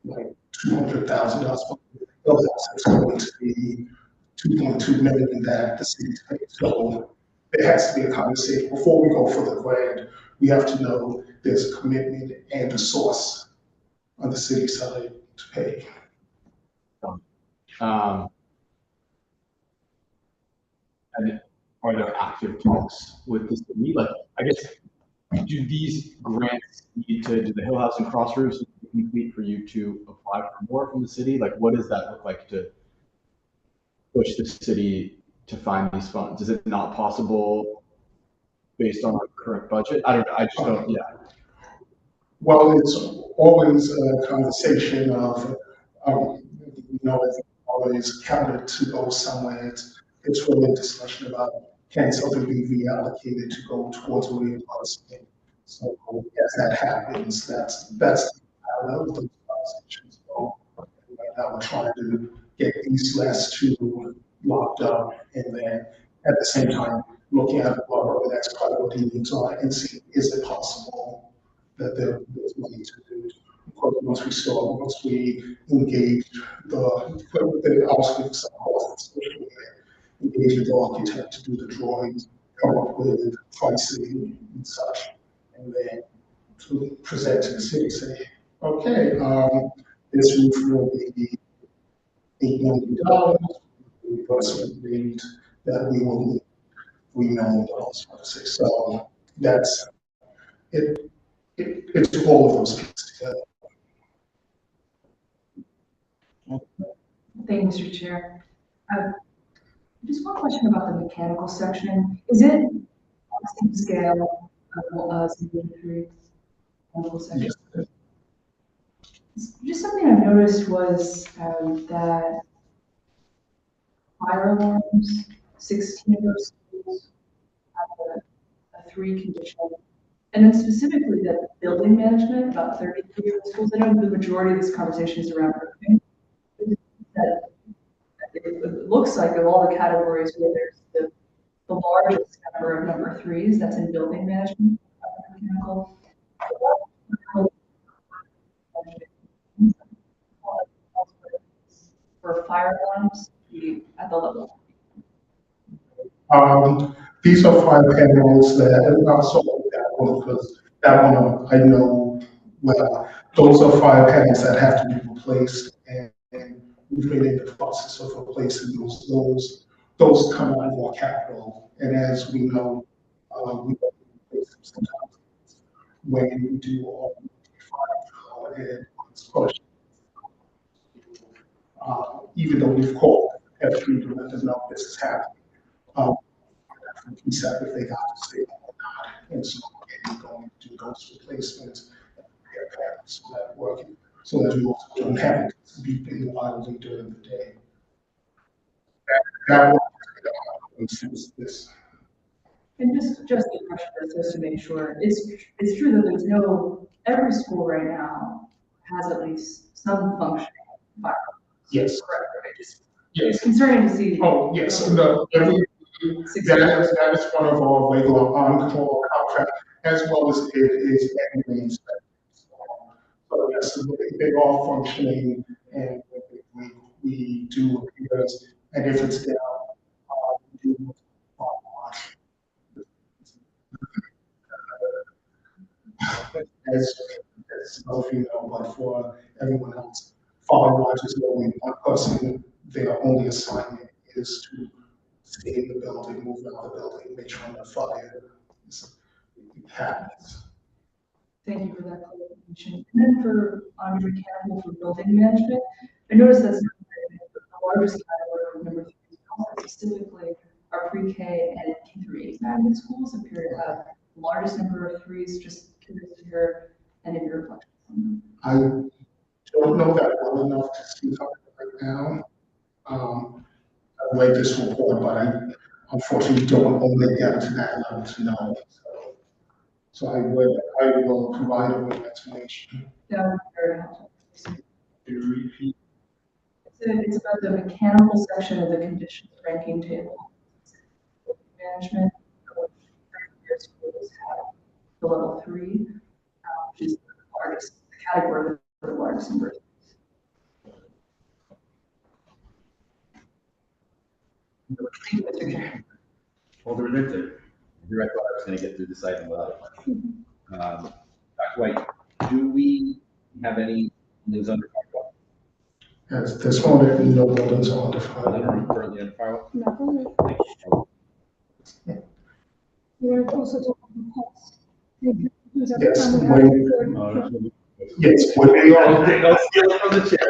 like $200,000. It's going to be 2.2 million that the city pays. So there has to be a conversation before we go for the grant. We have to know there's a commitment and a source on the city side to pay. And are there active talks with the city? Like, I guess, do these grants need to, do the Hill House and Cross roofs complete for you to apply for more from the city? Like, what does that look like to push the city to find these funds? Is it not possible based on our current budget? I don't know. I just don't, yeah. Well, it's always a conversation of, it's always counted to go somewhere. It's really a discussion about can something be reallocated to go towards reimbursement. So as that happens, that's the parallel of those conversations. So right now we're trying to get these last two locked up, and then at the same time looking at what the next priority needs are and see is it possible that there's money to do. Of course, once we engage the outskirts of costs, engage with the architect to do the drawings, come up with pricing and such, and then to present to the city, say, okay, this roof will be $8 million, reimbursement rate that we will need $3 million, so to say. So that's it. It's all of those pieces together. Thank you, Mr. Chair. Just one question about the mechanical section. Is it on the same scale as the three mechanical section? Yes. Just something I've noticed was that fire alarms, 16 of those schools have a 3 condition. And then specifically that building management, about 33 of the schools. I know the majority of this conversation is around roofing. That it looks like of all the categories where there's the largest number of number 3s, that's in building management, mechanical. For fire alarms, at the level. These are fire panels that, I'm sorry, that one, because that one I know well. Those are fire panels that have to be replaced, and we've been in the process of replacing those come out more capital, and as we know, we replace them sometimes when we do all fire and push. Even though we've called F3 to let them know this is happening. He said if they got to stay or not, and so we're going to do those replacements and repair panels so that working, so that we also don't have it beeping wildly during the day. That was this. And just the question, just to make sure, it's true that there's every school right now has at least some functioning fire. Yes. Correct, right? Yes. It's concerning to see. Oh, yes. No, that is one of our regular on-call contract, as well as it is annually inspected. So yes, they are functioning, and we do repairs, and if it's down, we do as some of you know, but for everyone else, fire watch is only one person. Their only assignment is to stay in the building, move out of the building, make sure the fire happens. Thank you for that clarification. And then on mechanical for building management, I noticed that's the largest category of number 3 schools, specifically our pre-K and K-8 magnet schools appear to have the largest number of 3s. Just curious to hear any of your reflections on I don't know that well enough to speak on it right now. I read this report, but I unfortunately don't own it down to that level to know. So I will provide a written explanation. that. That would be very helpful. Can you repeat? It's about the mechanical section of the conditions ranking table. Management, which schools have the level 3, which is the largest category with the largest number. Alderman Linton. Here I thought I was going to get through this item without a question. Dr. White, do we have any buildings under firewall? As this one, there no buildings are under None fire. are currently under firewall? No. Thank you. We're also talking about costs. Because every Yes, time we have when- Yes, when we are, Don't steal it from the chair.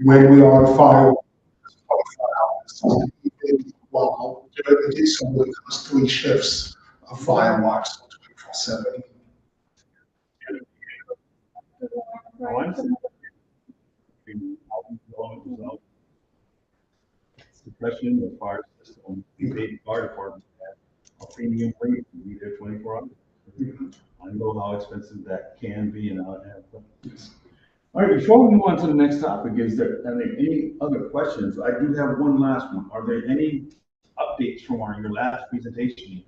when we are on fire, well, during the day, somebody does 3 shifts of fire watch, so 24/7. right? The question as far as system, we paid fire department a premium rate to be there 24 hours. I know how expensive that can be and how it has been. All right, before we move on to the next topic, are there any other questions? I do have one last one. Are there any updates from your last presentation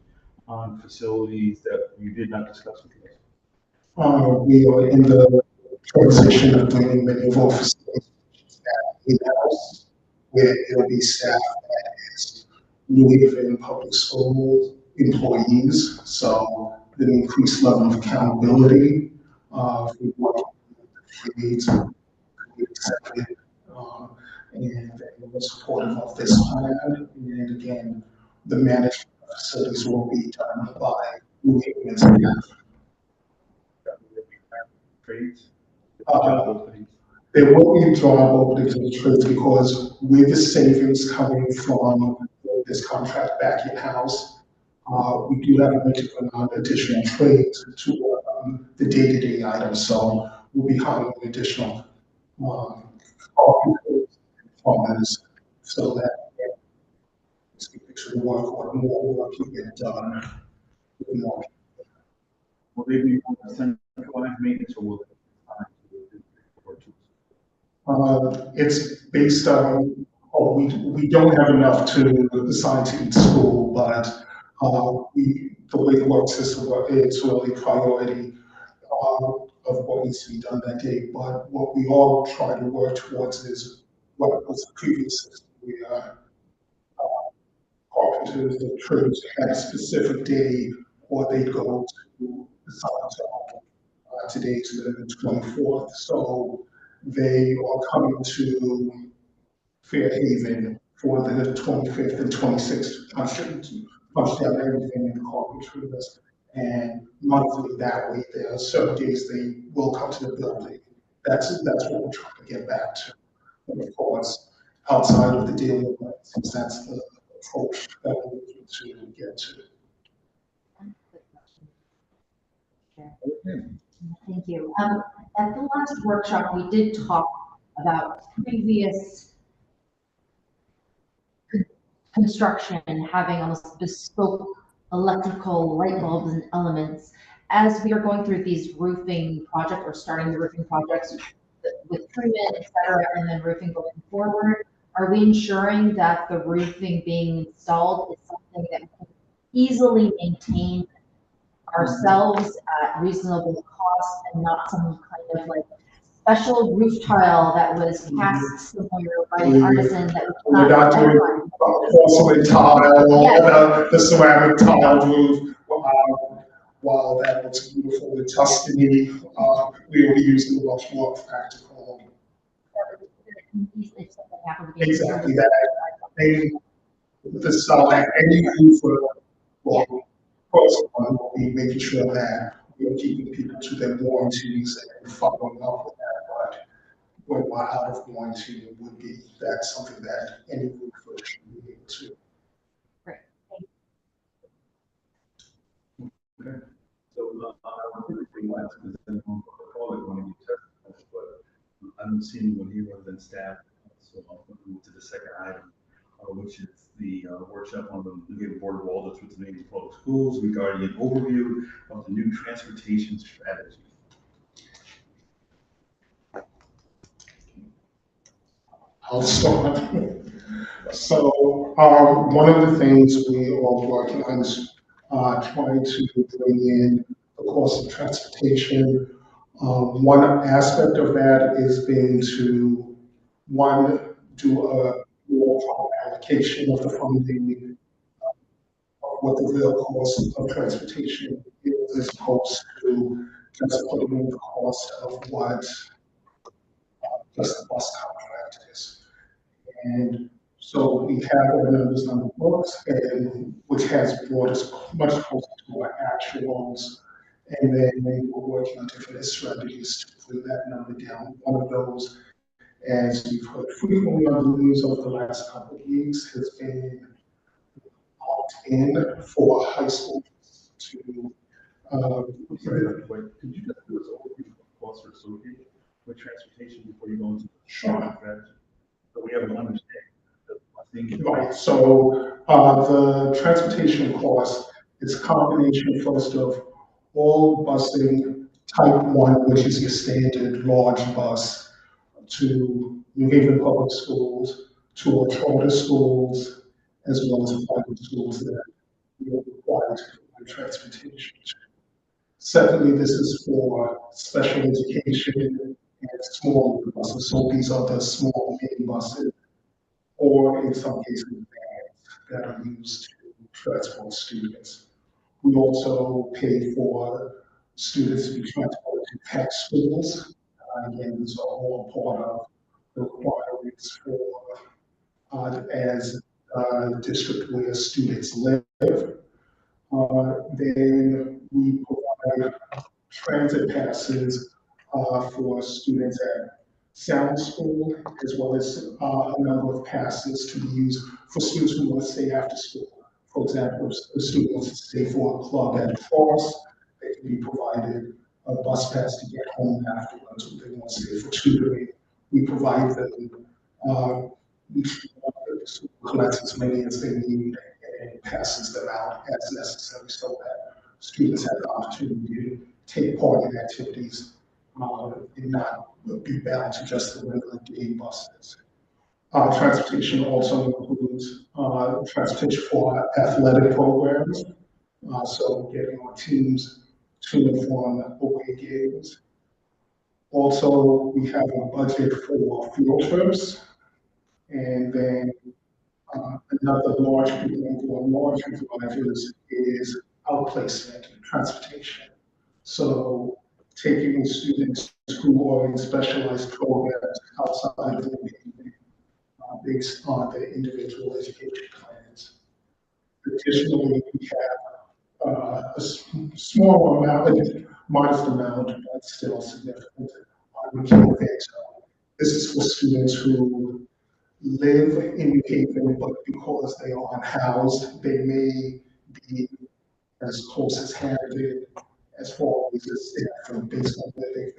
on facilities that you did not discuss with us? We are in the transition of bringing many of our facilities in-house, where it'll be staff that is New Haven Public School employees, so an increased level of accountability, we work with needs, accepted, and we're supportive of this plan. And again, the management of facilities will be done by New Haven staff. Trades? Uh, Job openings? There will be job openings in the trades because with the savings coming from this contract back in-house, we do have a limited amount of additional trades to the day-to-day items. So we'll be hiring additional carpenters, plumbers, so that it's to work or more work can get done with more. Will they be on centralized maintenance or will they be It's based on, we don't have enough to assign to each school, but the way the work system works, it's really priority of what needs to be done that day. But what we all try to work towards is what was the previous system. We carpenters, the trades had a specific day, or they'd go to the site. Today's the 24th, so they are coming to Fairhaven for the 25th and 26th. I shouldn't punch down everything in the carpentry list. And monthly that way, there are certain days they will come to the building. That's what we're trying to get back to. And of course, outside of the daily work, since that's the approach that we're looking to get to. Thank you. At the last workshop, we did talk about previous construction having almost bespoke electrical light bulbs and elements. As we are going through these roofing projects or starting the roofing projects with Truman, et cetera, and then roofing going forward, are we ensuring that the roofing being installed is something that we can easily maintain ourselves at reasonable cost and not some kind of like special roof tile that was cast somewhere by an artisan that we We're not doing porcelain tile, the ceramic tile roof. While that looks beautiful in Tuscany, we will be using a much more practical. Exactly that. The side, any roofer will, first one will be making sure that we're keeping people to their warranties and following up with that. But when we're out of warranty, it would be, that's something that any roofer should be able to. Okay. So, I'm pretty last because then I'll call it when you test, but I don't see anyone here other than staff. So I'll move to the second item, which is the workshop on the New Haven Board of Alders with the New Public Schools regarding an overview of the new transportation strategy. I'll start. So, one of the things we are working on is trying to bring in the cost of transportation. One aspect of that is being to, one, do a more proper allocation of the funding, of what the real cost of transportation is, as opposed to just putting in the cost of what just the bus contract is. And so we have our numbers on the books, and which has brought us much closer to our actuals. And then we're working on different strategies to bring that number down. One of those, as you've heard frequently on the news over the last couple of weeks, has been opt-in for high school to. Sorry, wait, could you just do us overview of cost for association? with transportation before you go into the Sure. strategy? So we have an understanding. The busing. Right, so, the transportation cost, it's a combination first of all busing type one, which is your standard large bus, to New Haven Public Schools, to our charter schools, as well as private schools that we are required to provide transportation. Secondly, this is for special education and small buses, so these are the small mini buses, or in some cases, vans that are used to transport students. We also pay for students to be transported to tech schools. Again, these are all part of the requirements for, as district where students live. Then we provide transit passes for students at Sound School, as well as a number of passes to be used for students who want to stay after school. For example, if a student wants to stay for a club at Cross, they can be provided a bus pass to get home afterwards. If they want to stay for tutoring, we provide them, each collects as many as they need and passes them out as necessary so that students have the opportunity to take part in activities and not be bound to just the regular day buses. Transportation also includes transportation for athletic programs, so getting our teams to and from away games. Also, we have a budget for field trips, and then another large component or large drivers is outplacement transportation. So taking students who are in specialized programs outside of the based on their individual education plans. Additionally, we have small amount, a modest amount, but still significant. We can advance. This is for students who live in New Haven, but because they are unhoused, they may be as close as Hampton, as far as the Stanford, based on where they've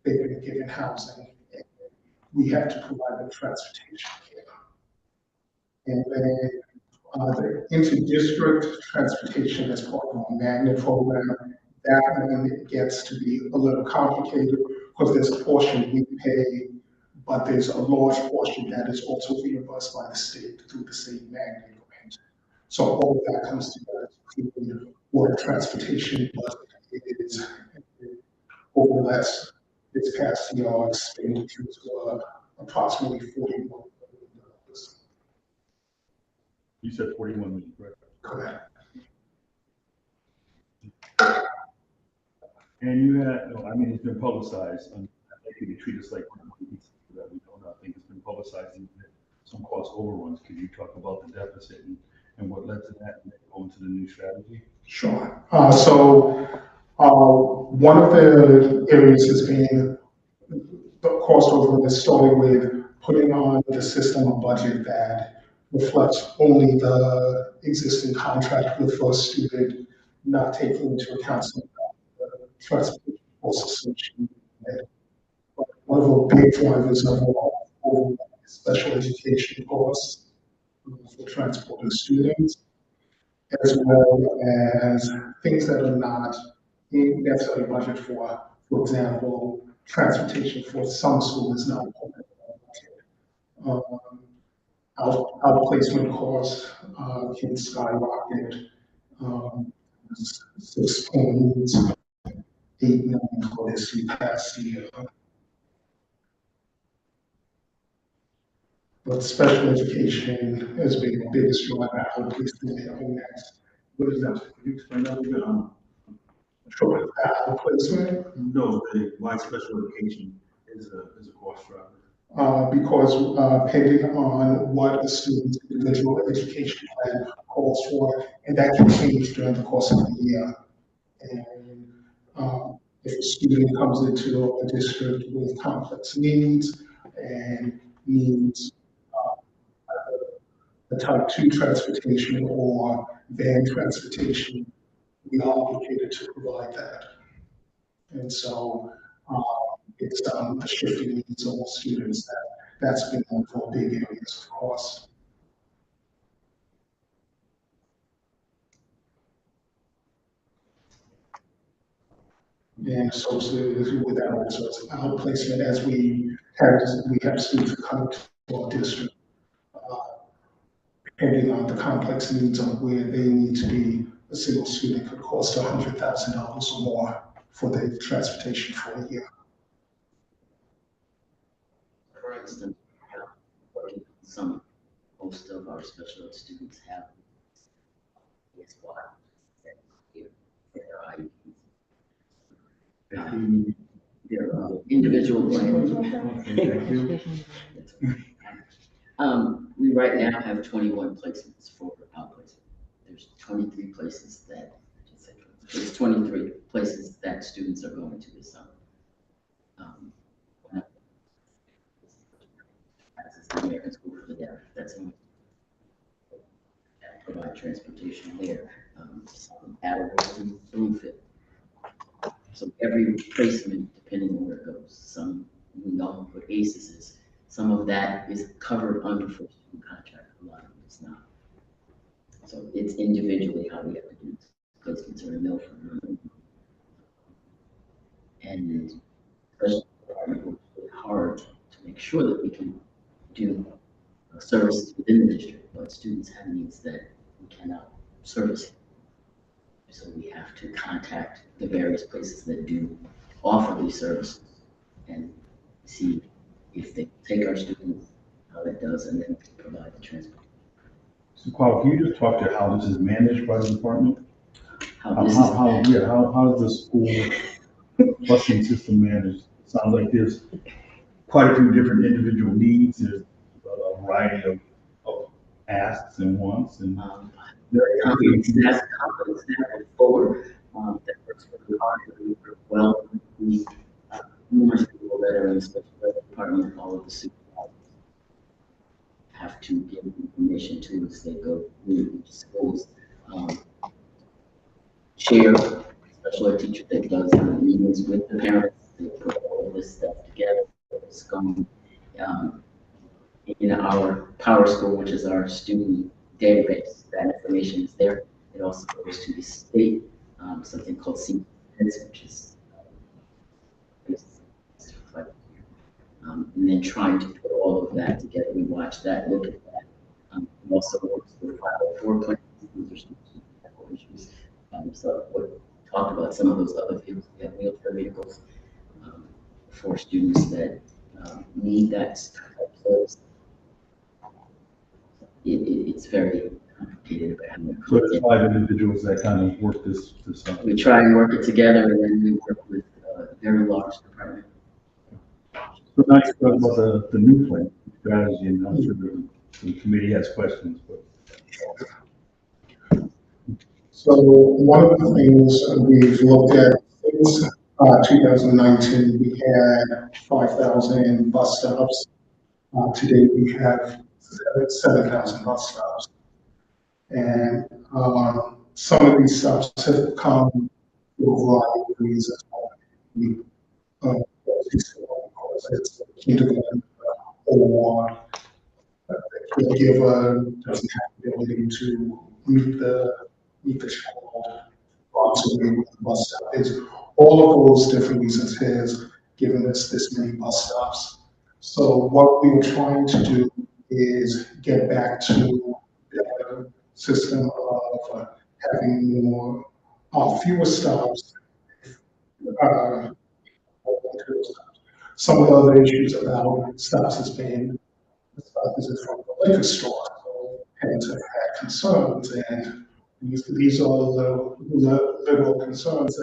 been given housing. And we have to provide them transportation care. And then the inter-district transportation as part of our magnet program, that one gets to be a little complicated because there's a portion we pay, but there's a large portion that is also reimbursed by the state through the state magnet grant. So all of that comes together to create what a transportation budget is. Over the last, this past year, our expenditures were approximately $41 million. You said 41 million, correct? Correct. And you had, no, I mean, it's been publicized, and I think you treat us like that we don't. I think it's been publicized, and some cost overruns. Could you talk about the deficit and what led to that, and then go into the new strategy? Sure. One of the areas has been the cost overrun is starting with putting on the system a budget that reflects only the existing contract with first student, not taking into account some of the transportation costs associated with it. But one of the big drivers of our special education costs for transporting students, as well as things that are not in necessarily budget for example, transportation for some school is not part of the budget. Outplacement costs can skyrocket. 6.8 million for this past year. But special education has been the biggest driver. Outplacement next. What is that? Could you explain that a little bit? Sure. Outplacement. No, why special education is a cost driver. Because depending on what a student's individual education plan calls for, and that can change during the course of the year. And if a student comes into a district with complex needs and needs a type 2 transportation or van transportation, we are obligated to provide that. And so it's the shifting needs of all students. That's been one of our big areas of cost. And associated with that also is outplacement as we have students come to our district. Depending on the complex needs of where they need to be, a single student could cost $100,000 or more for the transportation for a year. For instance, working on some, most of our special ed students have PS1 their IEPs. Their individual plans. We right now have 21 placements for outplacement. There's 23 places that, there's 23 places that students are going to this summer. That's the American School for the Deaf. That's in provide transportation there. Some Attleboro, Bloomfield. So every placement, depending on where it goes, some we know what ACES is. Some of that is covered under first student contract. A lot of it's not. So it's individually how we have to do placements are in Milford. And especially works really hard to make sure that we can do services within the district, but students have needs that we cannot service. So we have to contact the various places that do offer these services and see if they take our students, how that does, and then provide the transport. So Carl, can you just talk to how this is managed by the department? How How this is, does the school busing system managed? It sounds like there's quite a few different individual needs. There's a variety of asks and wants and. complex staff forward, that works really hard, really work well. We, numerous people that are in the special ed department, all of the supervisors have to give information to as they go through schools. Chair, special ed teacher that does the meetings with the parents, they put all of this stuff together. It's going, in our Power School, which is our student database, that information is there. It also goes to the state, something called CPS, which is, and then trying to put all of that together. We watch that, look at that. We also work with 504 plans. These are students who have issues. So we talked about some of those other vehicles. We have wheelchair vehicles for students that need that type of service. It's very complicated. So there's 5 individuals that kind of work this out. We try and work it together, and then we work with a very large department. So now you talk about the new plan, strategy, and I'm sure the committee has questions, but. So one of the things we've looked at since 2019, we had 5,000 bus stops. Today we have 7,000 bus stops. And some of these stops have come for a variety of reasons. It's kindergarten or the caregiver doesn't have the ability to meet the child away with the bus stop. Is all of those different reasons has given us this many bus stops. So what we were trying to do is get back to the system of having fewer stops. Some of the other issues about stops has been the stop is from the liquor store. So parents have had concerns, and these are literal concerns.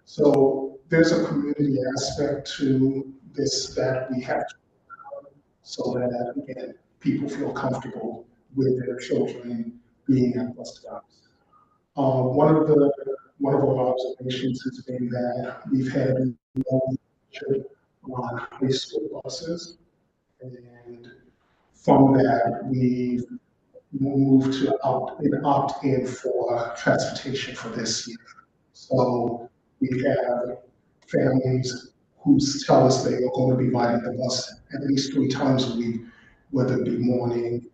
So there's a community aspect to this that we have to, so that again people feel comfortable with their children being at bus stops. One of our observations has been that we've had no leadership on high school buses, and from that we've moved to opt in for transportation for this year. So we have families who tell us they are going to be riding the bus at least 3 times a week, whether it be morning,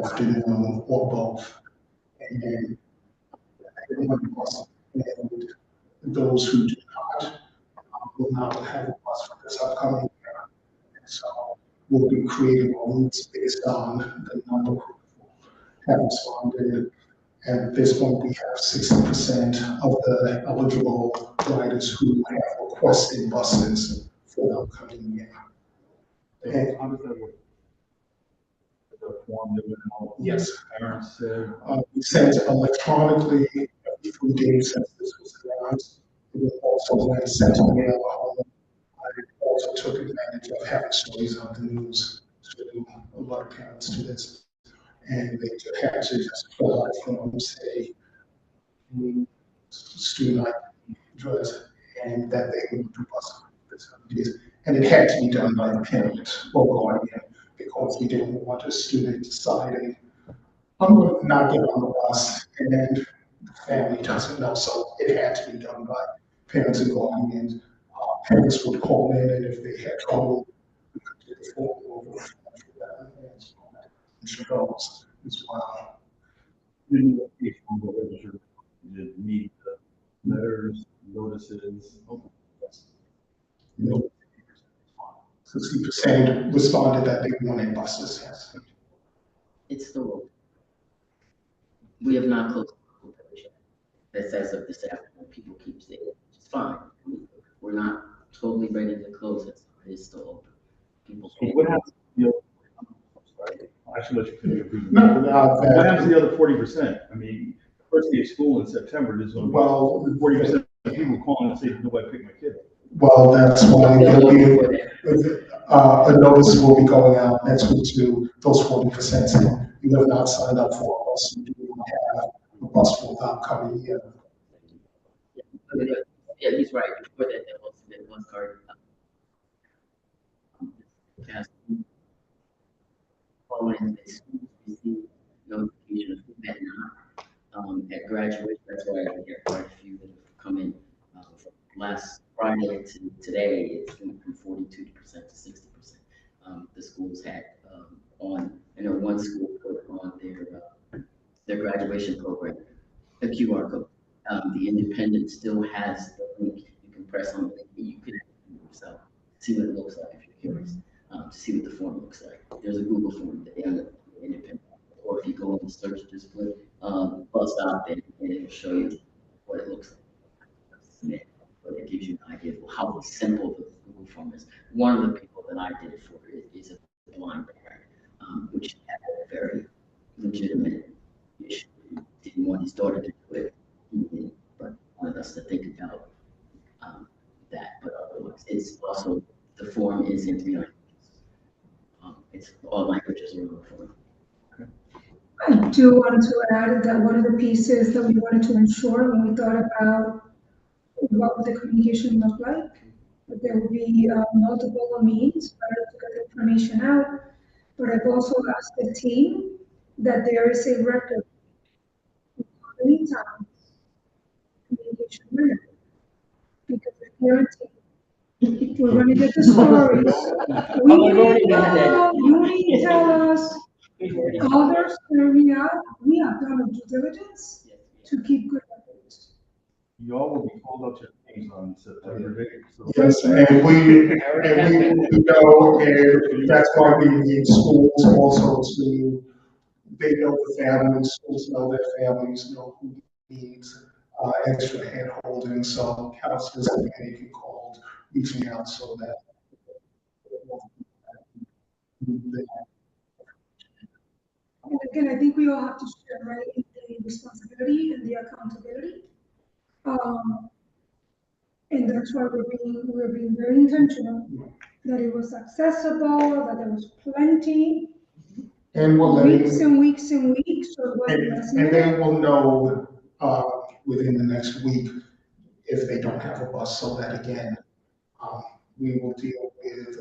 afternoon, or both. And then everyone bus. And those who do not will not have a bus for this upcoming year. And so we'll be creating routes based on the number who have responded. And at this point, we have 60% of the eligible riders who have requested buses for the upcoming year. And How does that work? The form that went out? yes, Parents said. we sent electronically every 3 days since this was announced. It was also when sent to mail home. I also took advantage of having stories on the news to alert parents to this. And they had to just fill out a form, say, student ID address, and that they would do bus for 7 days. And it had to be done by the parent or guardian, because we didn't want a student deciding, I'm going to not get on the bus, and then the family doesn't know. So it had to be done by parents and guardians. Parents would call in, and if they had trouble, we could get the form over for them and girls as well. Didn't look at the register, did meet the letters, notices. Oh, yes. You know, 60% responded that they wanted buses, yes. It's still, we have not closed the school division. That's as of this afternoon, people keep saying, it's fine. We're not totally ready to close it, it's still open. People. So what happens? I should let you finish your presentation. No, What happens to the other 40%? I mean, first day of school in September, there's going to be 40% of people calling and saying, nobody picked my kid up. well, that's why there'll be a notice will be going out next week to those 40% saying you have not signed up for a bus, you do not have a bus for the upcoming year. Yeah, he's right. Before that, there was one card. Following the schools received notification of who had not at graduation. That's why I hear quite a few that have come in from last Friday to today. It's went from 42% to 60%. The schools had on, I know one school put on their graduation program a QR code. The Independent still has the link. You can press on the link. You can yourself see what it looks like if you're curious. To see what the form looks like. There's a Google form that the Independent, or if you go in the search, just put bus stop and it'll show you what it looks like. But it gives you an idea of how simple the Google form is. One of the people that I did it for is a blind parent, which had a very legitimate issue. He didn't want his daughter to do it, but wanted us to think about that. But otherwise, it's also, the form is in 3 languages. It's all languages are on the form. I do want to add that one of the pieces that we wanted to ensure when we thought about what would the communication look like, that there would be multiple means to get the information out. But I've also asked the team that there is a record of how many times communication went, because the parenting, we're going to get the stories. You need to tell us. Others, we have done a due diligence to keep good records. Y'all will be called out to names on September 8th. So. Yes, and we know, and that's why we need schools also to, they know the families, schools know their families, know who needs extra hand holding, so counselors can be called, reaching out so that. And again, I think we all have to share, right, in the responsibility and the accountability. And that's why we're being very intentional, that it was accessible, that there was plenty. And we're letting. Weeks and weeks and weeks, or what? And then we'll know within the next week if they don't have a bus, so that again, we will deal with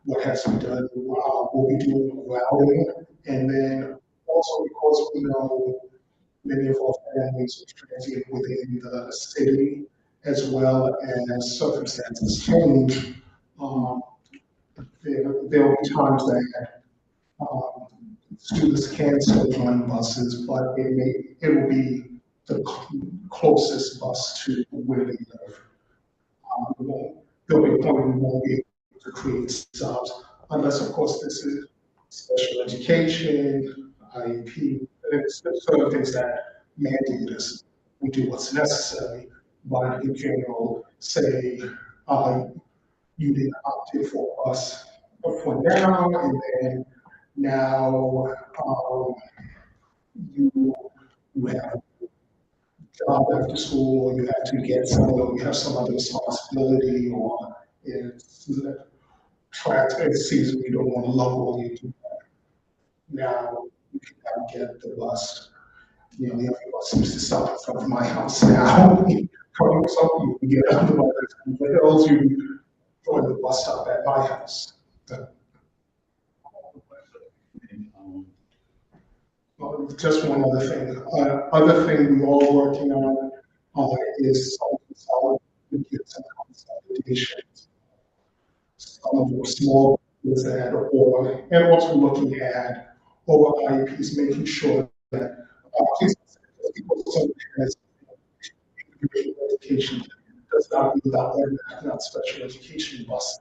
what has to be done. We'll be doing routing, and then also because we know many of our families are transient within the city, as well as circumstances change, Um, there'll be times that, students can still join buses, but it will be the closest bus to where they live. There'll be a point we won't be able to create stops, unless, of course, this is special education, IEP, and it's sort of things that mandate us. We do what's necessary, but in general, say, you didn't opt in for us for now, and then now, you, you have job after school, or you have to get some, or you have some other responsibility, or it's track season, you don't want to local, you do that. Now, you can now get the bus, the other bus seems to stop in front of my house now. Coming something, you get out of the bus, what else you join the bus stop at my house. Just one other thing. Other thing we all working on is some consolidation, some consolidations. Some of the small ones that, or, and also looking at over IEPs, making sure that people has individual education does not be without automatic, not special education bus.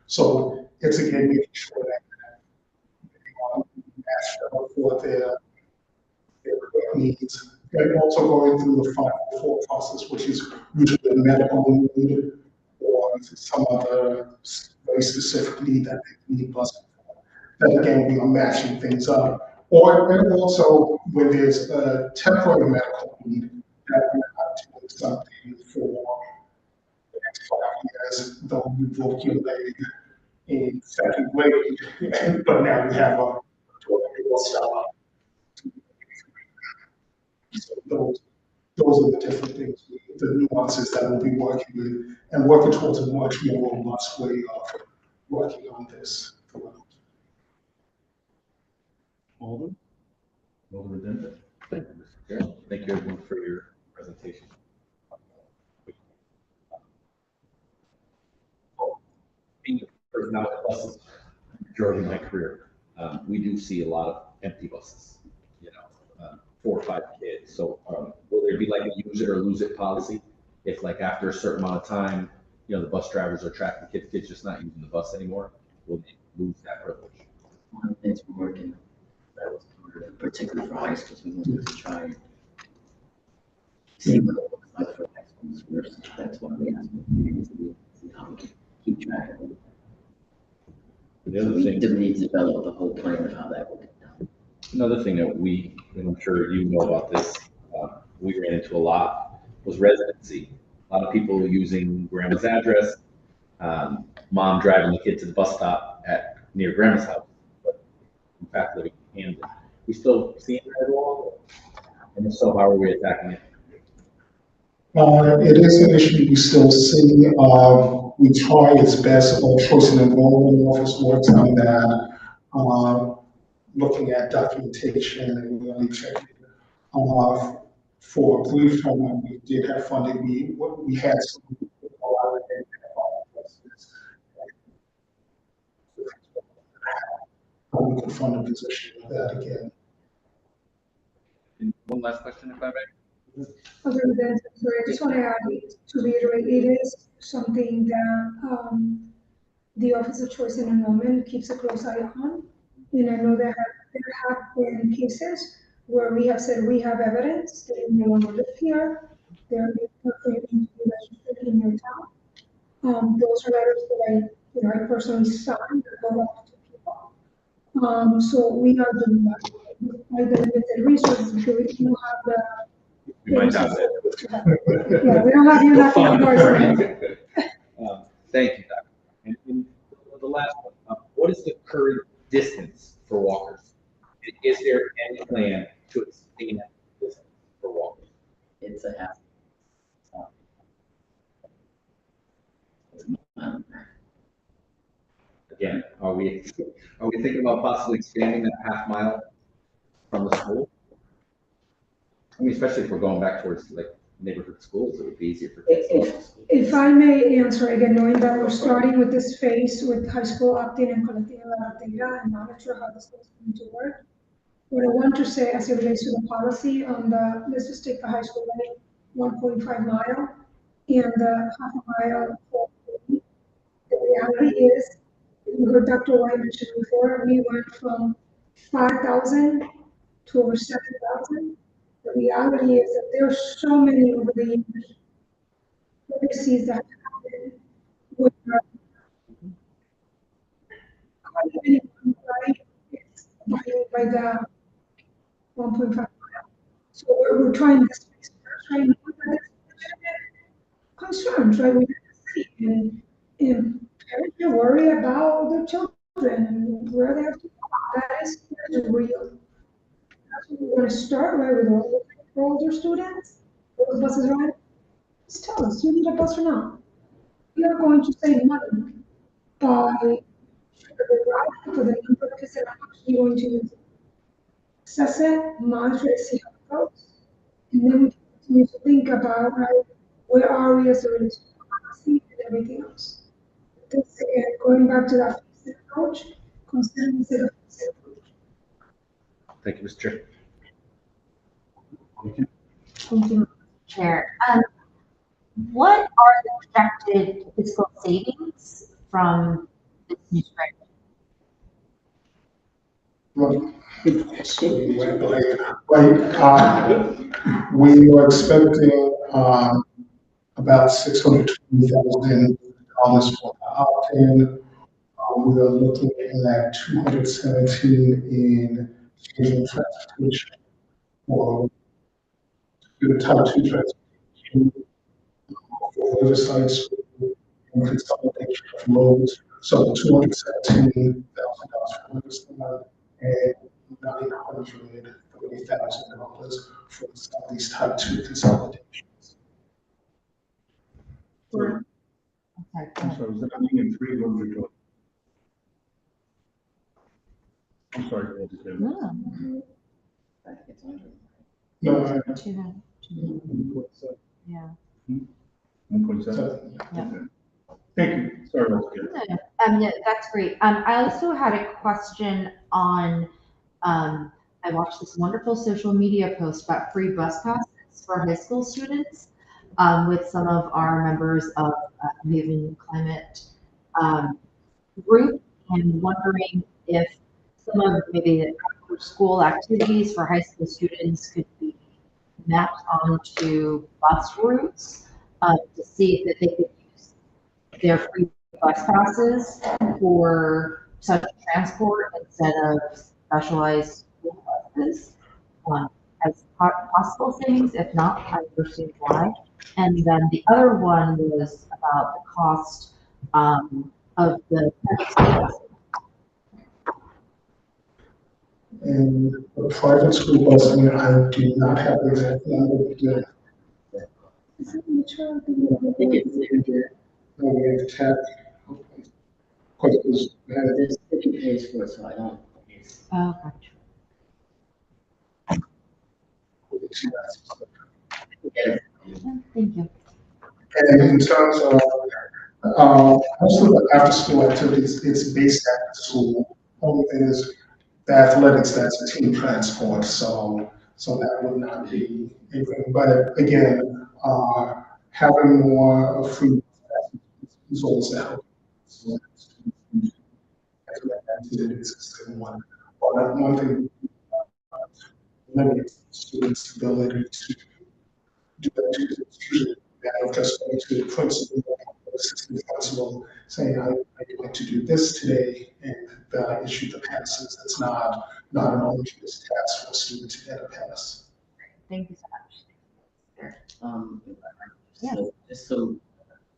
So it's again making sure that match up for their needs. And also going through the 504 process, which is usually a medical need or some other very specific need that they need bus. Then again, we are matching things up. Or and also when there's a temporary medical need that we have to do something for the next 5 years, though we broke your leg in second grade, but now we have a stop. So those are the different things, the nuances that we'll be working with and working towards a much more robust way of working on this. Alden? Alden Redenda? Thank you, Mr. Chair. Thank you everyone for your presentation. Being a person out at buses, majority of my career, we do see a lot of empty buses, 4 or 5 kids. So will there be like a use it or lose it policy? If like after a certain amount of time, the bus drivers are tracking kids just not using the bus anymore, will they lose that privilege? One of the things we're working on, that was part of it, particularly for high schools, we wanted to try and see what it looks like for high schools versus, that's why we asked them to see how we can keep track of it. The other We thing, do need to develop the whole plan of how that will get done. another thing that and I'm sure you know about this, we ran into a lot was residency. A lot of people using grandma's address, mom driving the kid to the bus stop near grandma's house, but in fact living in Camden. We still seeing that at all? And if so, how are we attacking it? It is an issue we still see. We try its best. Our choice and enrollment office works on that, looking at documentation and really checking. For a brief time when we did have funding, we had some we could fund a position of that again. And one last question, if I may. Other than, sorry, I just want to add, to reiterate, it is something that the Office of Choice and Enrollment keeps a close eye on. And I know there have been cases where we have said we have evidence that you no longer live here, they're registered in your town. Those are letters that I personally signed that go out to people. So we are doing that. By the limited resources, if you have the. We might have that. Yeah, we don't have you knocking on doors. Thank you, Doctor. And the last one, what is the current distance for walkers? Is there any plan to expand that distance for walkers? It's a half. Again, are we thinking about possibly expanding that half mile from the school? I mean, especially if we're going back towards like neighborhood schools. It would be easier for kids to go to school. If I may answer again, knowing that we're starting with this phase with high school opt-in and collecting a lot of data and not sure how this is going to work. What I want to say as it relates to the policy on the, let's just take the high school, right, 1.5 mile and the half a mile for the reality is, you heard Dr. White mention before, we went from 5,000 to over 7,000. The reality is that there are so many over the years legacies that happen with by the 1.5. So we're trying this space first, right? Now, but there's concerns, right? We and parents are worried about their children and where they have to go. That is real. That's what we want to start, right, with all older students. Those buses, right? Just tell us, you need a bus or not? We are going to save money by the ride for the number of kids that are actually going to use it. Assess it, monitor it, see how it goes. And then we continue to think about, right, where are we as a relates to policy and everything else. This, again, going back to that phased approach, considering the phased approach. Thank you, Mr. Chair. Thank you, Chair. What are the projected fiscal savings from this new strategy? We are expecting about $620,000 for the opt-in. We are looking at 217 in changing transportation for the type 2 transportation for oversight and consolidation of loads. So $217,000 for oversight and $930,000 for some of these type 2 consolidations. Okay. I'm sorry, was that ending in 3? What were we doing? I'm sorry. I just didn't- No, Yeah. 1.7? Yeah. Okay. Thank you. Sorry about that. Yeah, that's great. I also had a question on, I watched this wonderful social media post about free bus passes for high school students, with some of our members of Moving Climate group, and wondering if some of maybe the after school activities for high school students could be mapped onto bus routes, to see if they could use their free bus passes for such transport instead of specialized school buses, as possible savings. If not, I understand why. And then the other one was about the cost of the private and a private school bus, I mean, I do not have the exact number, but we have tech. Of course, because we had The city pays for it, so I don't. Oh, gotcha. Thank you. And in terms of, most of the after-school activities, it's based at the school. Only thing is the athletics, that's a team transport, so that would not be anything. But again, having more free is always a help. So activities is one. But one thing, limits students' ability to do that to the student, that just going to the principal, assistant principal, saying, I'd like to do this today, and issue the passes. It's not an arduous task for a student to get a pass. Thank you so much. So, just so,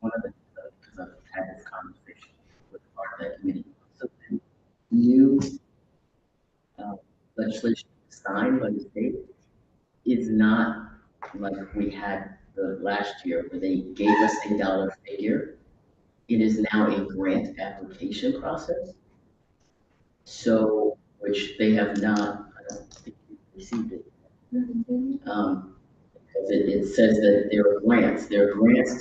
one of the, because I've had this conversation with part of that committee, so the new legislation signed by the state is not like we had the last year where they gave us a dollar figure. It is now a grant application process. So, which they have not, I don't think we received it. Because it says that there are grants to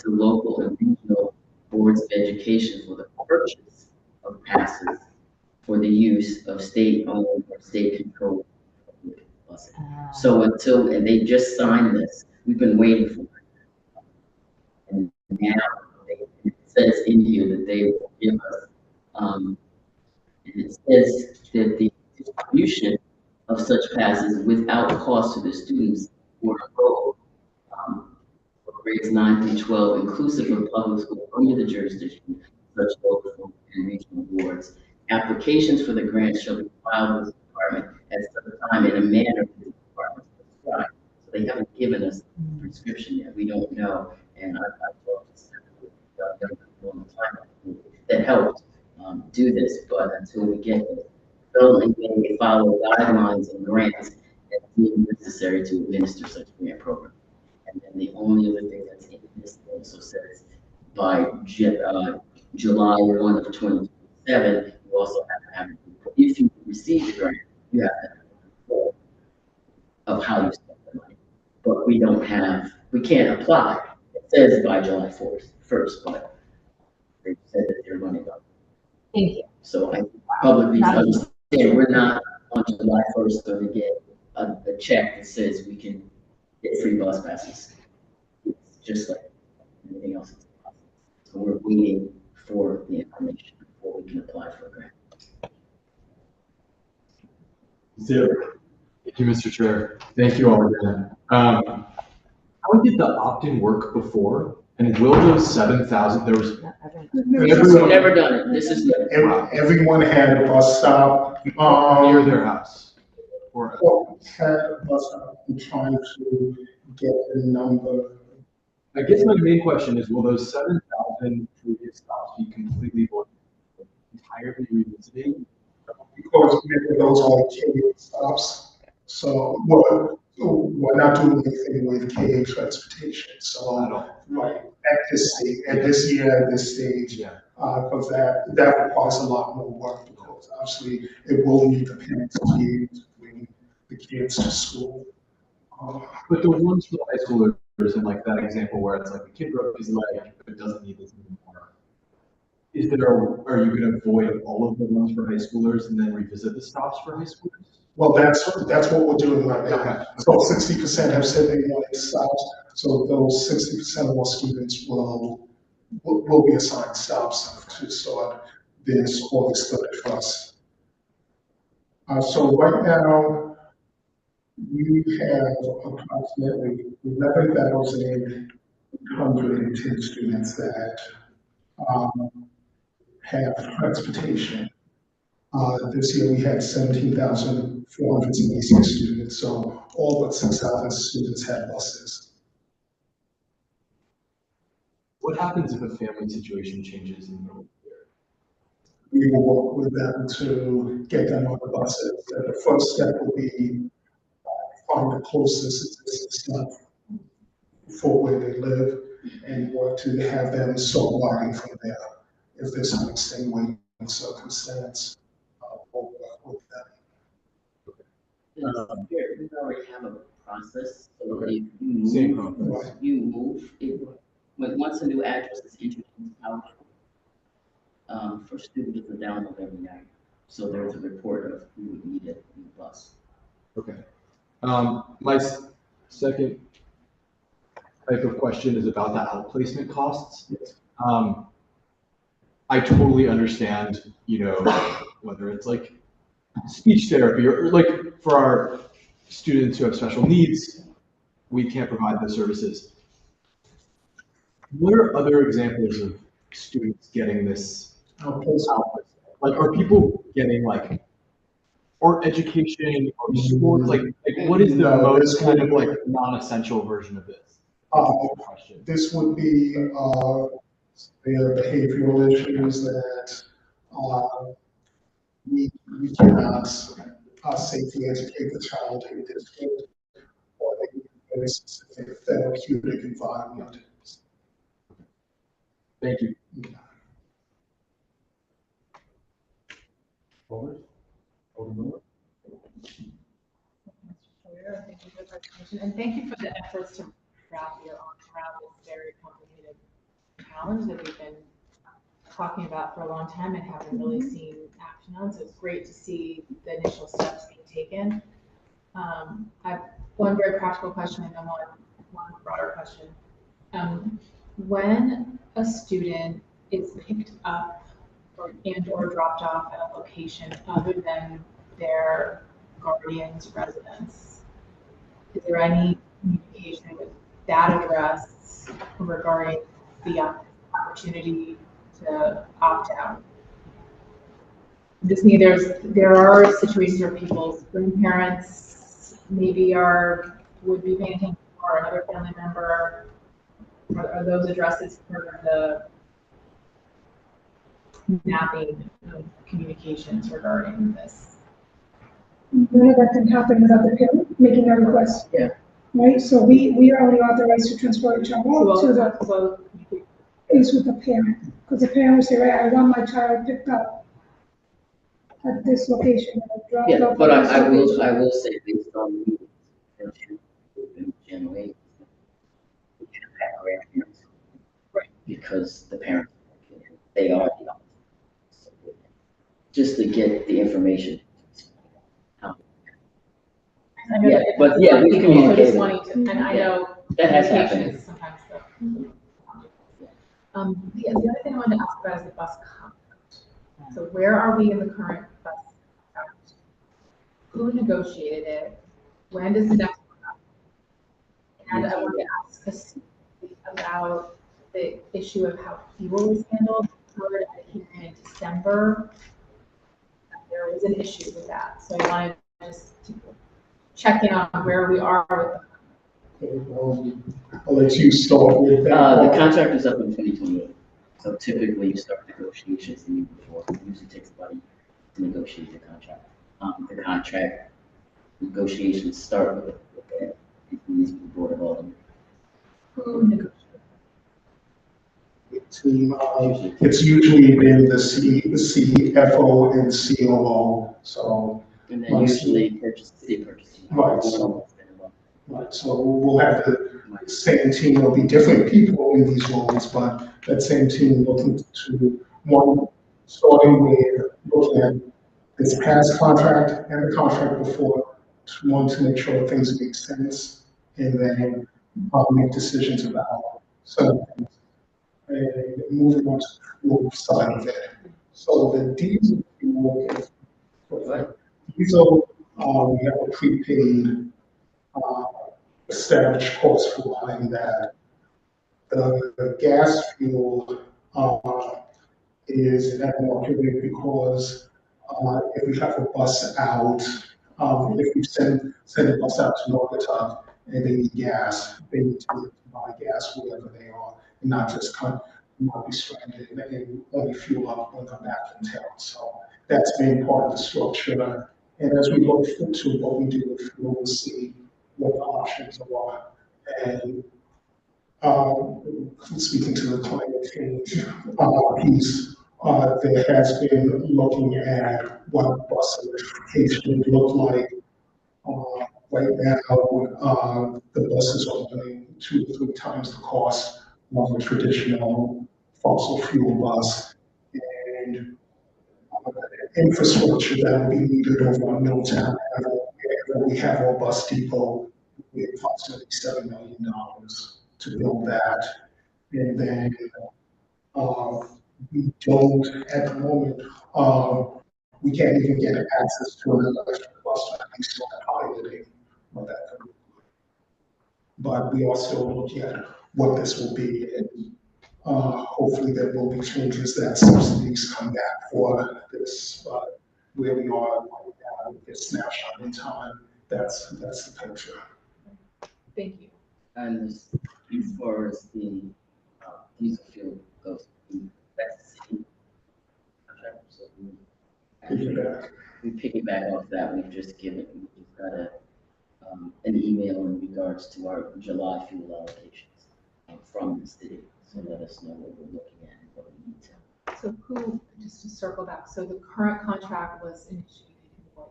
local and regional boards of education for the purchase of passes for the use of state-owned or state-controlled buses. So and they just signed this, we've been waiting for it. And now it says in here that they will give us, and it says that the distribution of such passes without cost to the students or enrolled for grades 9 through 12, inclusive of public school under the jurisdiction of such local and regional boards. Applications for the grant shall be filed with the department at some time in a manner that the department prescribes. So they haven't given us a prescription yet. We don't know. And I've talked to some time that helped do this, but until we get it, development may follow guidelines and grants that deem necessary to administer such grant program. And then the only other thing that's in this also says by July 1 of 2027, you also have to have, if you receive the grant, you have to have a report of how you spent the money. But we can't apply. It says by July 1st, but they said that they're going to go. Thank you. So I publicly understand we're not on July 1st going to get a check that says we can get free bus passes. It's just like anything else. So we're waiting for the information before we can apply for a grant. Thank you, Mr. Chair. Thank you all again. How did the opt-in work before? And will those 7,000, there was, We've never done it. This is new. Everyone had a bus stop. near their house? Or, Well, had a bus stop. I'm trying to get the number. I guess my main question is, will those 7,000 previous stops be completely void, entirely revisited? Because maybe those are KH stops. So, we're not doing anything with KH transportation. So, right, at this stage, at this stage, Yeah. Because that requires a lot more work because obviously it will need the parents to be able to bring the kids to school. But the ones for the high schoolers, and like that example where it's like the kid broke his leg, but doesn't need this anymore. Are you gonna void all of the ones for high schoolers and then revisit the stops for high schoolers? Well, that's what we're doing right now. Okay. So 60% have said they want it stopped. So those 60% of our students will be assigned stops to start this August 31st. So right now, we have approximately 11,810 students that have transportation. This year we had 17,486 students, so all but 6,000 students had buses. What happens if a family situation changes in the middle of the year? We will work with them to get them on the buses. The first step will be find the closest stop for where they live and work to have them start riding from there. If there's some extenuating circumstance, we'll work with them. We already have a process. So Okay. if you Same move, process. once a new address is entered into PowerSchool, for students to download every night. So there's a report of who would need a new bus. Okay. My second type of question is about the outplacement costs. I totally understand, whether it's like speech therapy or like for our students who have special needs, we can't provide those services. What are other examples of students getting this outplacement? Like, are people getting like art education or sports? Like what is the most kind of like non-essential version of this? Question. This would be their behavioral issues that we cannot safely educate the child in this field, or they need a very specific therapeutic environment. Thank you. Thank you for the presentation, and thank you for the efforts to wrap your arms around this very complicated challenge that we've been talking about for a long time and haven't really seen action on. So it's great to see the initial steps being taken. I have one very practical question and then one broader question. When a student is picked up or dropped off at a location other than their guardian's residence, is there any communication with that address regarding the opportunity to opt out? Just there are situations where people's grandparents maybe would be paying attention, or another family member. Are those addresses part of the mapping of communications regarding this? None of that can happen without the parent making a request. Yeah. Right, so we are only authorized to transfer a child to the, is with the parent, because the parent will say, right, I want my child picked up at this location, and dropped Yeah, off but at this I location. will say based on the friendship in generate, we can have grandparents. Right. Because the parents, they are the adults. So, just to get the information. I know Yeah, that but yeah, we people are communicate. just wanting to, and I know That has communication happened. is sometimes the. The other thing I wanted to ask about is the bus contract. So where are we in the current bus contract? Who negotiated it? When does the next one come? And I wanted to ask specifically about the issue of how fuel is handled. I heard at a hearing in December that there was an issue with that. So I wanted just to check in on where we are with I'll let you start with that. The contract is up in 2028. So typically you start negotiations the year before. It usually takes about a year to negotiate the contract. The contract negotiations start with the Board of Aldermen. who negotiated. It's usually been the CFO and COO, so. And then usually city purchasing. Right, so. Right, so we'll have the same team, there'll be different people in these roles, but that same team looking to, starting with looking at this past contract and the contract before, to make sure things make sense, and then make decisions about some things. And moving on to the fuel side of it. So the diesel fuel is, diesel, we have a prepaid, established cost for buying that. The gas fuel is at market rate because if we have a bus out, if we send a bus out to Naugatuck and they need gas, they need to buy gas wherever they are, and not just not be stranded and only fuel up when they're back in town. So that's been part of the structure. And as we look into what we do with fuel, we'll see what the options are. And speaking to the climate change piece, there has been looking at what bus electrification would look like. Right now, the buses are running 2 to 3 times the cost of a traditional fossil fuel bus. And infrastructure that will be needed over on Milltown Avenue, where we have our bus depot, with approximately $7 million to build that. And then we don't, at the moment, we can't even get access to an electric bus stop. We still have piloting what that could look like. But we are still looking at what this will be. And hopefully there will be changes that subsidies come back for this, where we are right now with this snapshot in time. That's the picture. Thank you. And as far as the diesel fuel goes, that's the city contract. So we piggyback off that. We've got an email in regards to our July fuel allocations from the city. So let us know what we're looking at and what we need to. So just to circle back, so the current contract was initiated in what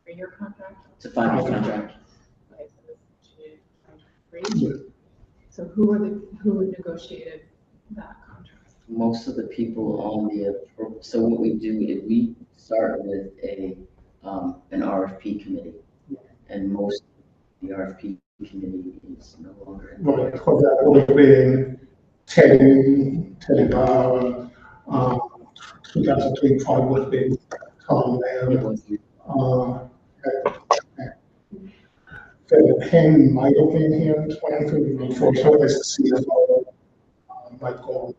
year? 3-year contract? It's a 5-year contract. Okay, so it was initiated in 2023. So who negotiated that contract? Most of the people on so what we do is we start with an RFP committee. And most of the RFP committee is no longer in. Right, because that would have been Teddy Bauer, 2003 probably would have been Tom It Lamb. was, Philip Henn might have been here in 23, unfortunately, as the CFO, might go.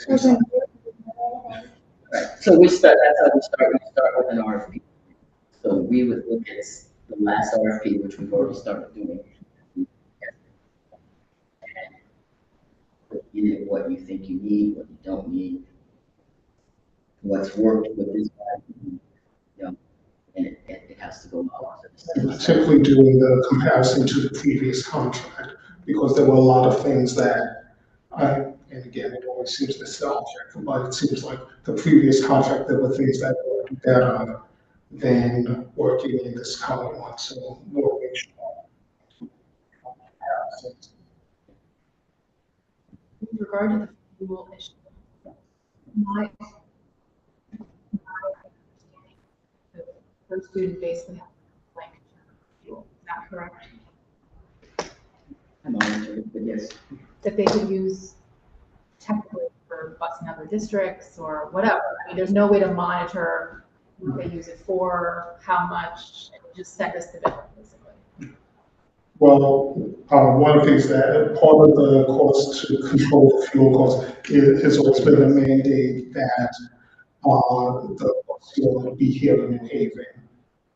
right. So that's how we start with an RFP. So we would look at the last RFP, which we've already started doing. And put in it what you think you need, what you don't need, what's worked with this guy, you know, and it has to go out. And particularly doing the comparison to the previous contract, because there were a lot of things that and again, it always seems nostalgic, but it seems like the previous contract, there were things that were better than working in this current one, so we'll make sure. With regard to the fuel issue, my per student basically has a blank fuel, is that correct? I'm on it, but yes. That they could use technically for busing other districts or whatever. I mean, there's no way to monitor what they use it for, how much, and just send us the bill, basically. Well, one of the things that part of the cost to control the fuel cost has always been the mandate that the fuel would be here in New Haven.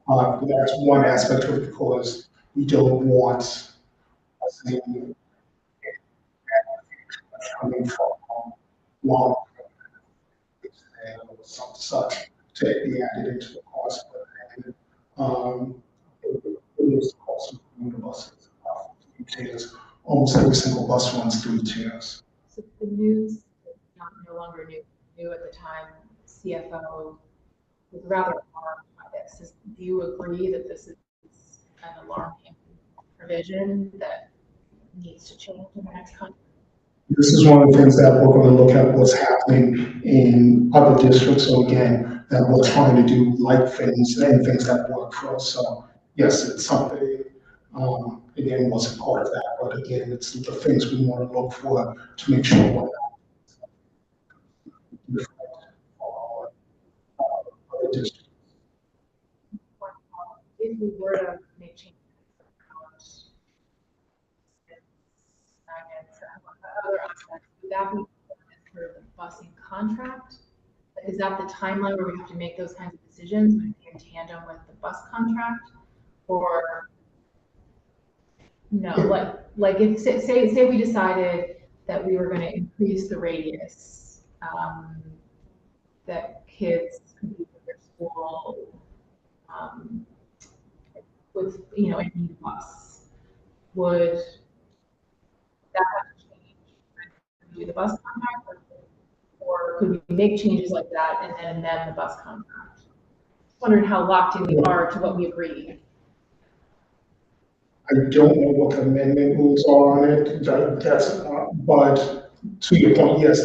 That's one aspect of it, because we don't want the coming from long or some such to be added into the cost. It was the cost of the buses. Tiers. Almost every single bus runs 3 tiers. So the news, no longer new at the time, CFO was rather alarmed by this. Do you agree that this is an alarming provision that needs to change in the next contract? This is one of the things that we're going to look at what's happening in other districts. So again, that we're trying to do like things and things that work for us. So yes, it's something, again, wasn't part of that, but again, it's the things we want to look for to make sure we're not other districts. If we were to make changes, other aspects, would that be for the busing contract? Is that the timeline where we have to make those kinds of decisions in tandem with the bus contract? Or no, like if say we decided that we were going to increase the radius, that kids could be at their school with, you know, a need bus, would that have to change when we do the bus contract, or could we make changes like that and then amend the bus contract? Wondering how locked in we are to what we agreed. I don't know what the amendment rules are on it. But to your point, yes,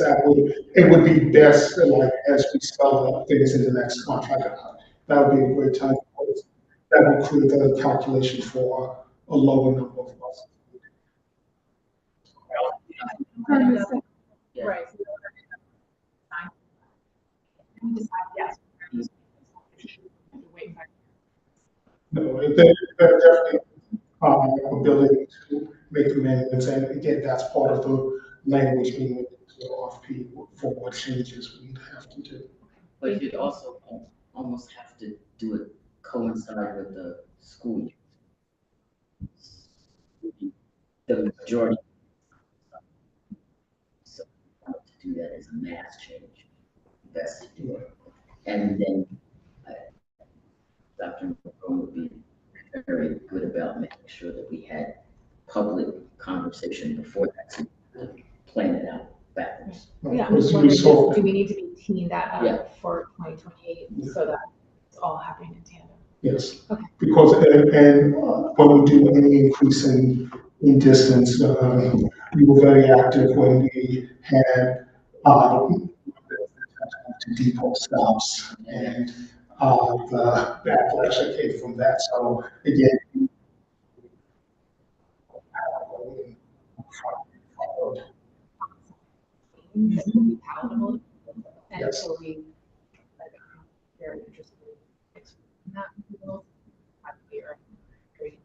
it would be best, like, as we spell out things in the next contract. That would be a great time. That would create the calculation for a lower number of buses. Yeah. Right. We decide yes. No, they're definitely ability to make amendments, and again, that's part of the language being written to the RFP for what changes we'd have to do. But you'd also almost have to do it coincide with the school year. The majority. So to do that as a mass change, best to do it. And then Dr. McCone would be very good about making sure that we had public conversation before that, to plan it out backwards. Yeah, I'm just wondering, do we need to be teeing that Yeah. up for 2028 so that it's all happening in tandem? Yes, Okay. because, and when we do any increase in in distance. You were very active when we had to depot stops, and the backlash that came from that. So again, That will be palatable. And Yes. so we, like, I'm very interested in exploring that. We'll have clear great.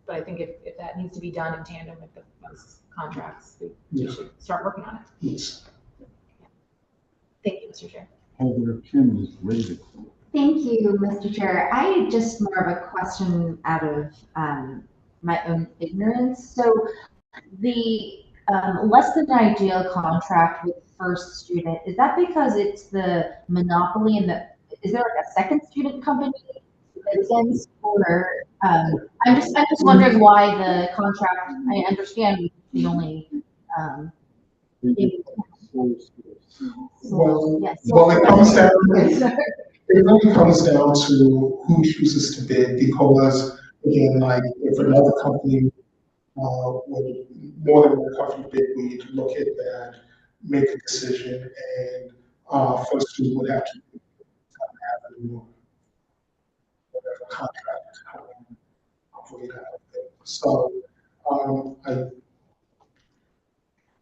But I think if that needs to be done in tandem with those contracts, we Yeah. should start working on it. Yes. Thank you, Mr. Chair. Holder Kim is raising. Thank you, Mr. Chair. I just more of a question out of my own ignorance. So the less than ideal contract with First Student, is that because it's the monopoly and is there like a second student company against, or I'm just wondering why the contract, I understand we only Well, yes. well, it comes down, it really comes down to who chooses to bid, because again, like if another company, with more than one company bid, we'd look at that, make a decision, and, first we would have to avenue, whatever contract, operate out of it. So, I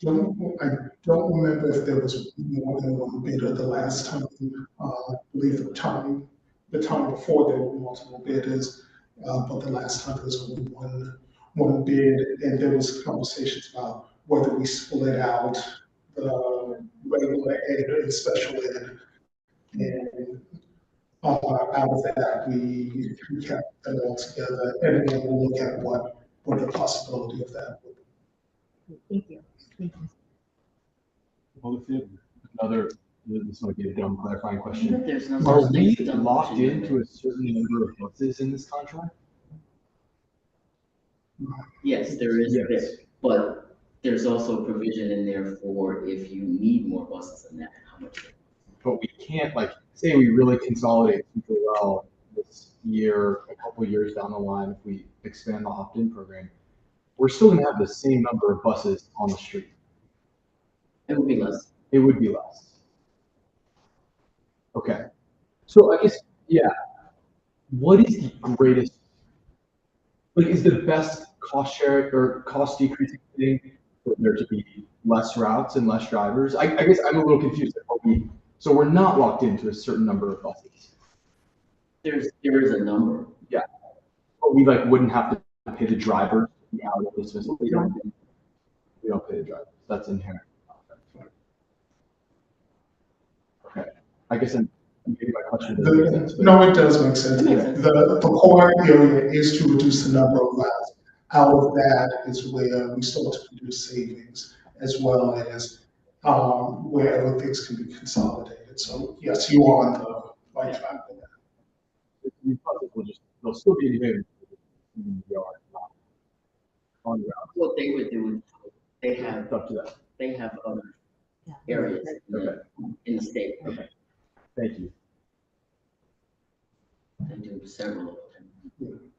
don't remember if there was more than one bidder the last time. I believe the time before there were multiple bidders, but the last time there was only one bid, and there was conversations about whether we split out the regular ed and special ed. And out of that, we kept them all together, and again, we'll look at what the possibility of that would be. Thank you. Thank you. Holder Kim. This might be a dumb clarifying question. There's no Are such thing we as dumb locked question. into a certain number of buses in this contract? Yes, there is Yes. this, but there's also a provision in there for if you need more buses than that, how much. But we can't, like, say we really consolidate super well this year, a couple of years down the line, if we expand the opt-in program, we're still gonna have the same number of buses on the street. It would be less. It would be less. Okay. So I guess, yeah, what is the greatest, like, is the best cost share or cost decreasing thing for there to be less routes and less drivers? I guess I'm a little confused. So we're not locked into a certain number of buses. There is a number. Yeah. But we like wouldn't have to pay the driver the hour of dismissal. We don't pay the drivers. That's inherent. Okay. I guess maybe my question doesn't make sense. No, it does make sense. It makes sense. The core area is to reduce the number of routes. Out of that is where we start to produce savings, as well as wherever things can be consolidated. So yes, you are on the right track with that. These buses will they'll still be inhibited in the yard, not on the route. What they would do, It's up to them. they have other areas Okay. in the state. Okay. Thank you. They do several of them.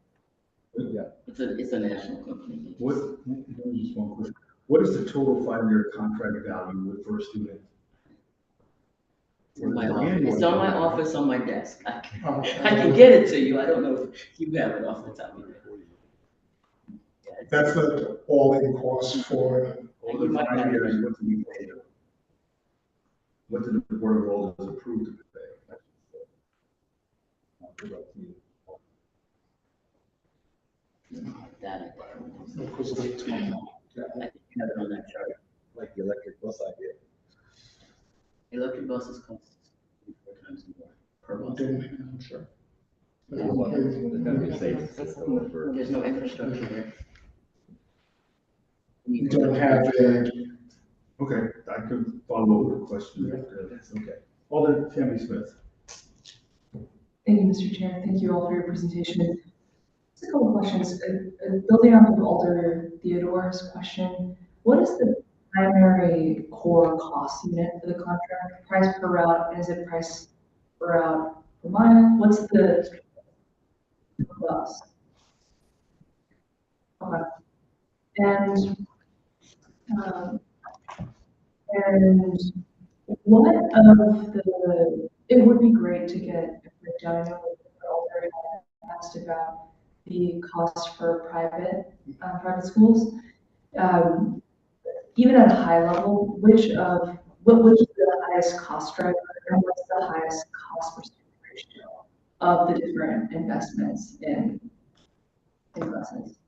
Yeah. It's a national company. Just one question. What is the total 5-year contract value with First Student? It's in my office. It's on my office, on my desk. I can get it to you. I don't know if you have it off the top of your head. Yeah, That's the all-in cost for, Over the 5 years, what do we pay? What did the Board of Alders approve to pay? that I don't know. because of the I think you have it on that chart. Like the electric bus idea. Electric buses cost 4 times more per bus. I'm sure. There's gotta be savings for. There's no infrastructure there. You don't have it. Okay, I could follow up with a question. Okay. Alder Tammy Smith. Thank you, Mr. Chair. Thank you all for your presentation. Just a couple of questions. Building off of Alder Theodore's question, what is the primary core cost unit for the contract? Price per route, and is it price per route per mile? What's the bus? Okay. And, um, and what of it would be great to get a breakdown. I know that Alder had asked about the cost for private schools. Even at a high level, which is the highest cost driver and what's the highest cost per student ratio of the different investments in buses?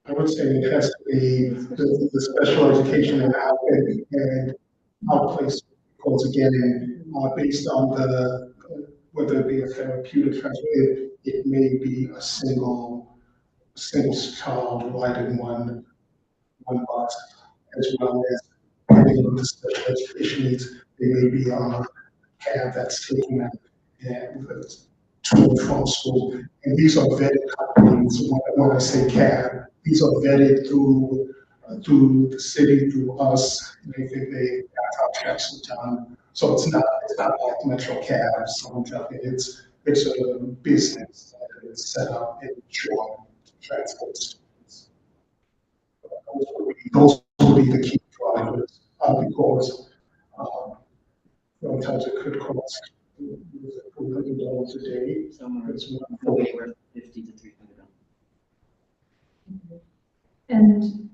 I would say it has to be the special education and outplace, because again, based on whether it be a therapeutic transfer, it may be a single child riding one bus, as well as depending on the special education needs, they may be on a cab that's taking them to and from school. And these are vetted companies. When I say cab, these are vetted through the city, through us. They think that's how checks are done. So it's not like Metro Cabs. It's a business that is set up in short transport students. Those would be the key drivers, because sometimes it could cost $400 a day. Somewhere It's one from anywhere from 50 to 300. And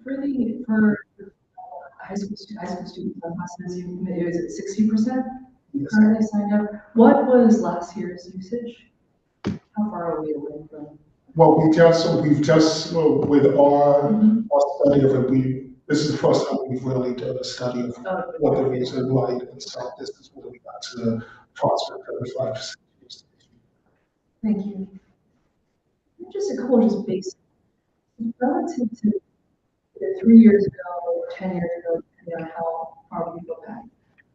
for high school students on buses, it was at 60% currently signed up. What was last year's usage? How far are we away from? Well, we've just with our study of it, this is the first time we've really done a study of what the rates are like, and so this is where we got to the prospect 35%. Thank you. Just a couple of just basic, relative to 3 years ago, or 10 years ago, depending on how far we go back.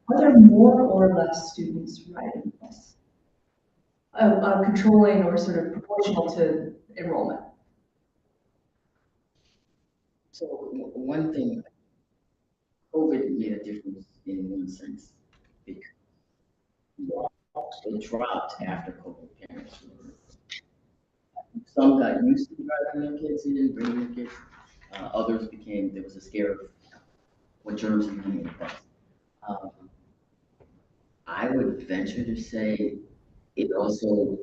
Are there more or less students riding this? Controlling or sort of proportional to enrollment? So one thing, COVID made a difference in one sense, because it dropped after COVID. Parents some got used to driving their kids in, bringing their kids. Others there was a scare of what germs are going to bus. I would venture to say it also,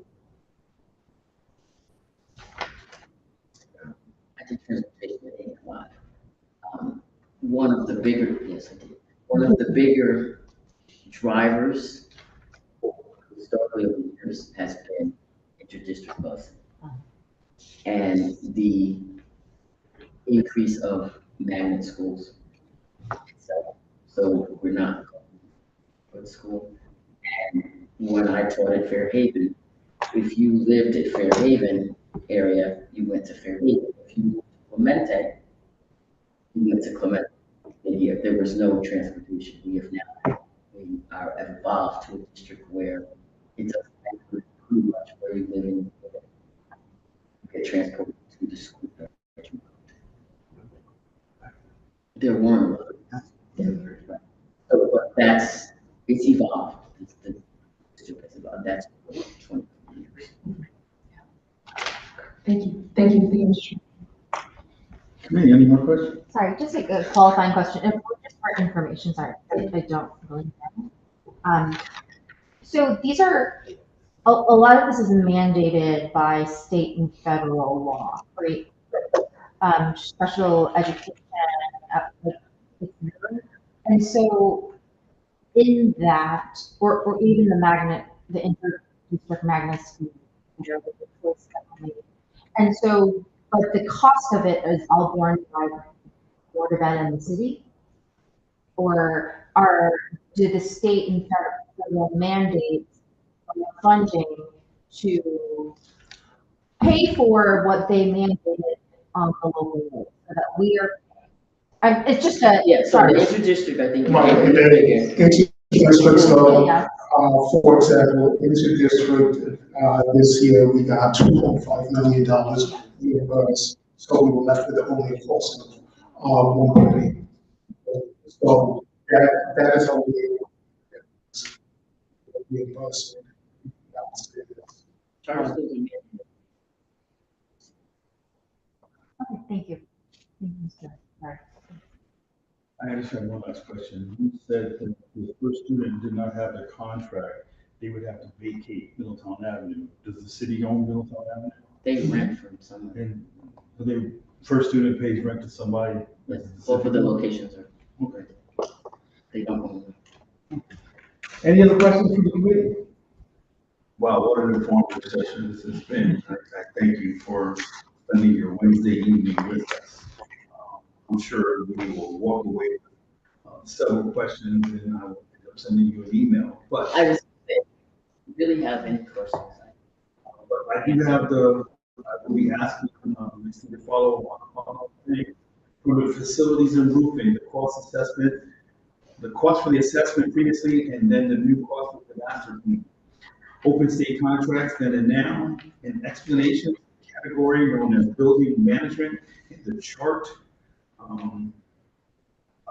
I think transportation ain't a lot. One of the bigger, yes, I did. One of the bigger drivers historically over the years has been interdistrict busing. And the increase of magnet schools. So we're not going to school. And when I taught at Fairhaven, if you lived at Fairhaven area, you went to Fairhaven. If you moved to Clemente, you went to Clemente. And there was no transportation. We are evolved to a district where it doesn't matter pretty much where you live in. You get transported to the school. There weren't. So, but it's evolved. The district has evolved. That's 20 years. Thank you. Thank you. Thank you, Mr. Committee, any more questions? Sorry, just a qualifying question, and just for information, sorry, I don't really know. So these are, a lot of this is mandated by state and federal law, right? Special education, and so in that, or even the inter-district magnet scheme, and so, but the cost of it is all borne by the Board of Ed and the city? Or do the state and federal mandate funding to pay for what they mandated on the local level? So that we are, it's just a, Yeah, so sorry. the interdistrict, I think. Right, and then interdistrict, for example, interdistrict, this year we got $2.5 million reimbursed, so we were left with only a cost of $1 million. So that is how we reimburse. Okay, thank you. Thank you, Mr. Chair. I just have one last question. You said that if the first student did not have their contract, they would have to vacate Middletown Avenue. Does the city own Middletown Avenue? They rent from someone. And the first student pays rent to somebody? Yes, both of the locations are, Okay. they don't own them. Any other questions from the committee? Wow, what an informative session this has been. I thank you for spending your Wednesday evening with us. I'm sure we will walk away with several questions, and I will end up sending you an email. But I just, if you really have any questions, I do have we asked you to follow up from the facilities and roofing, the cost assessment, the cost for the assessment previously, and then the new cost of the master plan. Open state contracts, then and now, an explanation category known as building management, and the chart.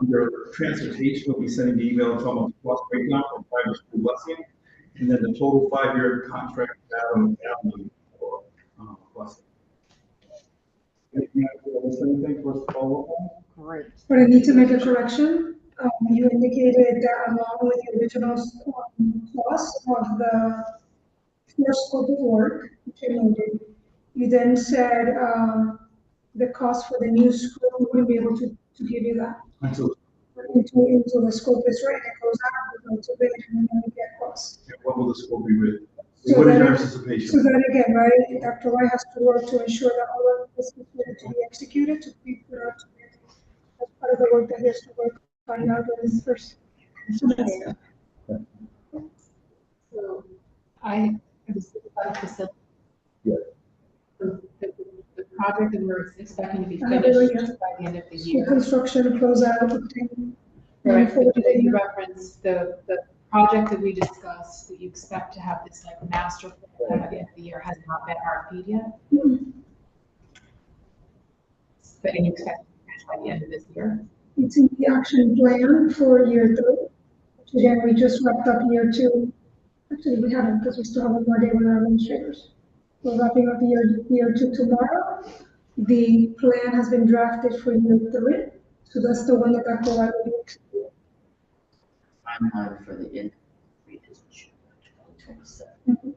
Under transportation, we'll be sending the email talking about the cost breakdown for private school busing, and then the total 5-year contract value for busing. Anything for us to follow up on? Great. But I need to make a correction. You indicated that along with the original cost of the first scope of work, which I noted, you then said the cost for the new school, we wouldn't be able to give you that. Until, Into the scope is right, it goes out, we go to bid, and then we get costs. what will the scope be with? So What is then- your So anticipation? then again, right, Dr. White has to work to ensure that all of this is ready to be executed, to be put out to bid. That's part of the work that he has to work on now during this first semester. So I was about facility. Yeah. The project that we're expecting to be I have it right finished here. by the end of the School year. construction closeout obtain. Right, but then you referenced the project that we discussed, that you expect to have this like master plan by the end of the year has not been RFP'd yet, but and you expect to finish by the end of this year. It's in the action plan for year 3. Which again, we just wrapped up year 2. Actually, we haven't, because we still have one more day with our administrators. We're wrapping up year 2 tomorrow. The plan has been drafted for year 3, so that's the one that Dr. White will be executing. timeline for the end is June 2027.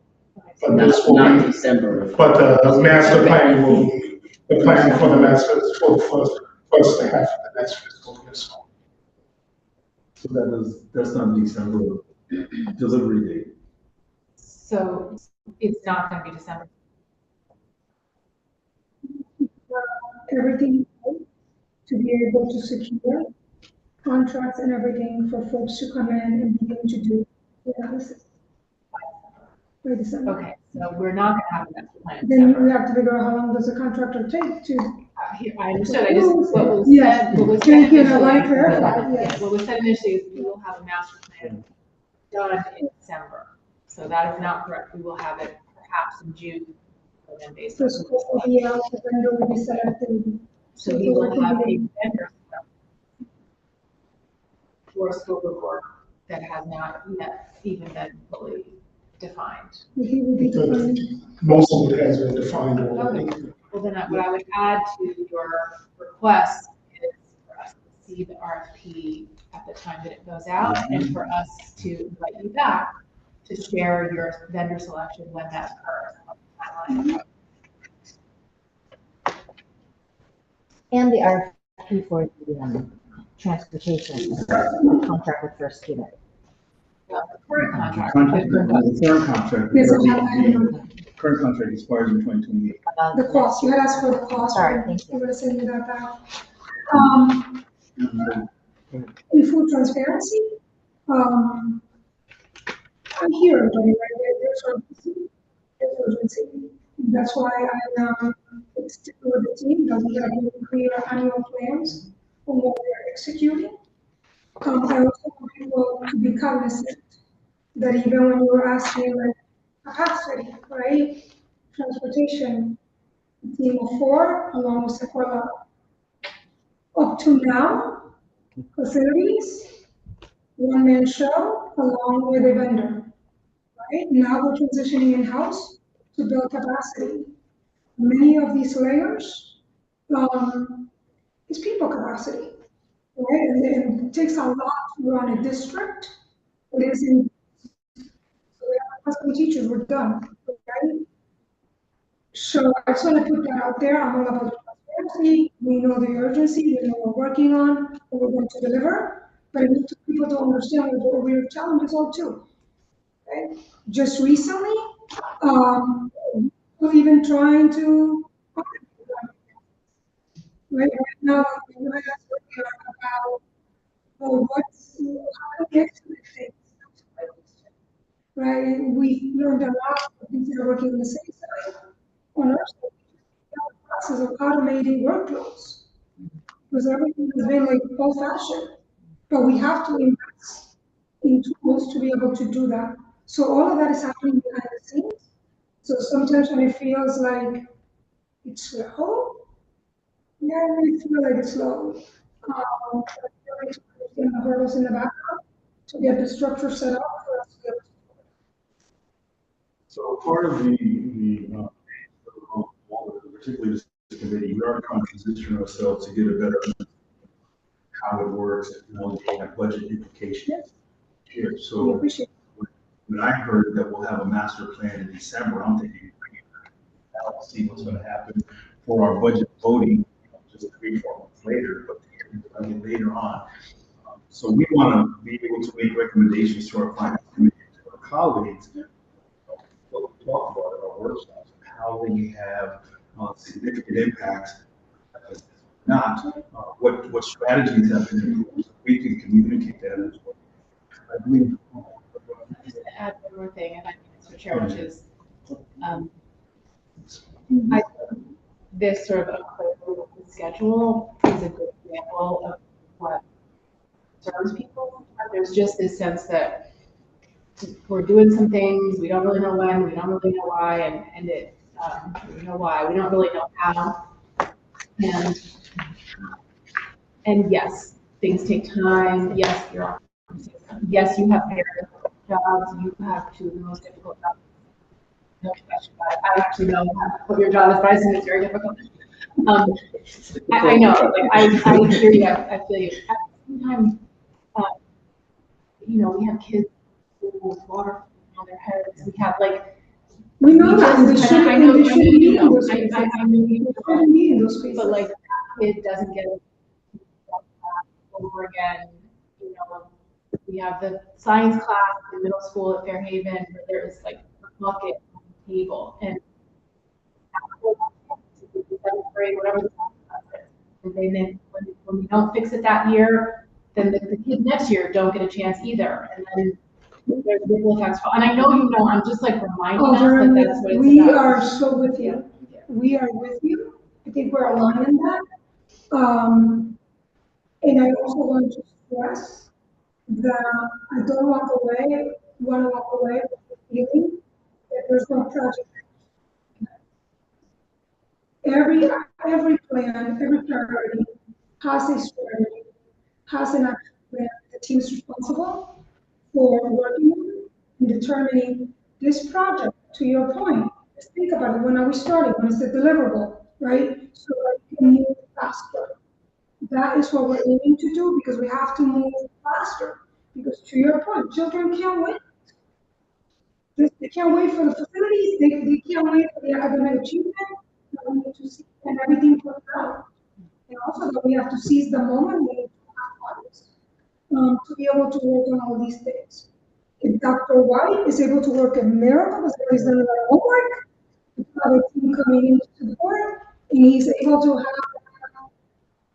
But this will Not be, December. but the master plan will, the plan for the master is for the first half of the next fiscal year. So So that's not December delivery date. So it's not gonna be December. Everything to be able to secure contracts and everything for folks to come in and begin to do the analysis. By December. Okay, so we're not gonna have a master plan in Then we December. have to figure out how long does the contractor take to. I understood, I just, what was Yes. said, what was said Thank you, and I initially. want to clarify, Yeah, yes. what was said initially is we will have a master plan done in December. So that is not correct, we will have it perhaps in June, and then based on. The scope of the vendor will be selected. So we will have a vendor for a scope of work that has not yet even been fully defined. He will be defined. most of it has been defined already. Well, then what I would add to your request is for us to see the RFP at the time that it goes out, and for us to invite you back to share your vendor selection when that occurs. And the RFP for the transportation contract with first student. The current contract. The current contract. Yes, I have The current contract expires in 2028. The cost, you had asked for the cost. Sorry, thank you. I'm gonna send you that back. In full transparency, I'm here, everybody, right? There's urgency. That's why I'm sticking with the team, that we have really clear annual plans for what we're executing. I also want people to be cognizant that even when you're asking like capacity, right? Transportation, a team of 4 along with Sequoia. Up to now, facilities, one-man show along with a vendor, right? Now we're transitioning in-house to build capacity. Many of these layers is people capacity, right? And it takes a lot to run a district. It is in, so we have high school teachers, we're done, right? So I just want to put that out there. I'm all about transparency. We know the urgency, we know what we're working on, what we're going to deliver, but I need people to understand what we're challenges all too. Okay? Just recently, we're even trying to, right now, we might ask about, well, what's, how to get to the things. Right? We learned a lot of things that are working on the same side on our side. The process of automating workloads. Because everything has been like old fashioned, but we have to invest in tools to be able to do that. So all of that is happening behind the scenes. So sometimes when it feels like it's slow, yeah, I really feel like it's slow. But I feel like to understand the hurdles in the background to get the structure set up for us to get. So part of particularly this committee, we are trying to position ourselves to get a better understanding of how it works and all the budget implications here. We So appreciate when I heard that we'll have a master plan in December, I'm thinking, I'll see what's gonna happen for our budget voting, just 3-4 months later, but I mean, later on. So we wanna be able to make recommendations to our finance committee, to our colleagues, what we talk about at our workshops, how they have significant impacts, not what strategies have been improved. So we can communicate that as well. I believe. Just to add one more thing, if I may, Mr. Chair, which is, this sort of a schedule is a good example of what serves people. There's just this sense that we're doing some things, we don't really know when, we don't really know why, and we know why, we don't really know how. And yes, things take time, yes, yes, you have very difficult jobs, you have two of the most difficult jobs. No question about it. I actually know what your job is, but I assume it's very difficult. I know, like, I hear you, I feel you. At the same time, we have kids with water on their heads, we have we know that, and they just- shouldn't, I know, they shouldn't be in those I spaces. know you They shouldn't be in those spaces. but like, that kid doesn't get it over again, we have the science class in middle school at Fairhaven, where there is like a bucket on the table, and seventh grade, whatever the science class is. And then when we don't fix it that year, then the kids next year don't get a chance either, and then there's ripple effects. And I know I'm just like reminding us that that's what it's We about. are so with you. We are with you. I think we're aligned in that. And I also want to stress that I don't want to walk away with the feeling that there's no project. Every plan, every priority has a strategy, has an action plan. The team is responsible for working on and determining this project. To your point, let's think about it. When are we starting? When is the deliverable, right? So that we can move faster. That is what we're aiming to do because we have to move faster. Because to your point, children can't wait. They can't wait for the facilities. They can't wait for the academic achievement. We need to see and everything put out. And also that we have to seize the moment we need to have funds to be able to work on all these things. If Dr. White is able to work a miracle because he's done a lot of homework, we have a team coming in support, and he's able to have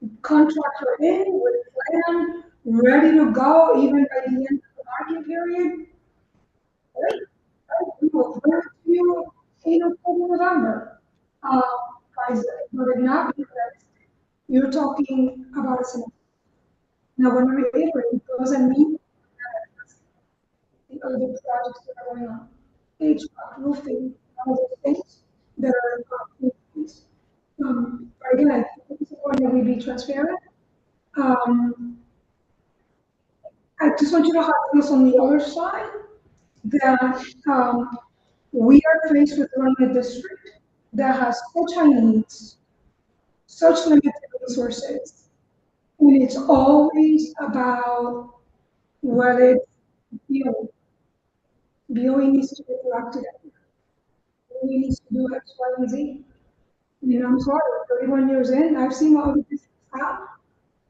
a contractor in with a plan ready to go even by the end of the market period. Right? We will bring it to you in October, November. Guys, but if not, you're talking about a semester. Now, when we reiterate, it doesn't mean the other projects that are going on. HVAC, roofing, all those things that are in place. But again, I think it's important that we be transparent. I just want you to have this on the other side, that we are faced with running a district that has such high needs, such limited resources. And it's always about whether it's, BOA needs to be proactive. BOA needs to do X, Y, and Z. I'm sorry, 31 years in, I've seen what other districts have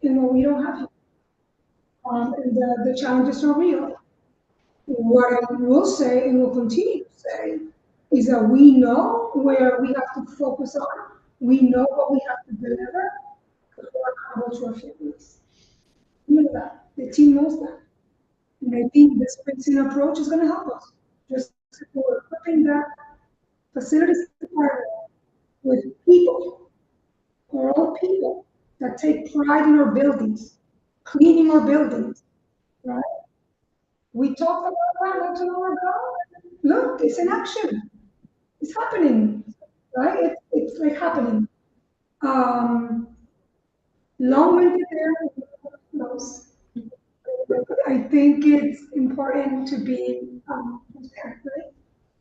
and what we don't have. And the challenges are real. What I will say and will continue to say is that we know where we have to focus on. We know what we have to deliver because we're accountable to our families. You know that. The team knows that. And I think this spacing approach is going to help us. Just for equipping that facilities department with people, all people that take pride in our buildings, cleaning our buildings, right? We talked about that not too long ago. Look, it's in action. It's happening, right? It's like happening. Long-winded there, close. I think it's important to be transparent, right?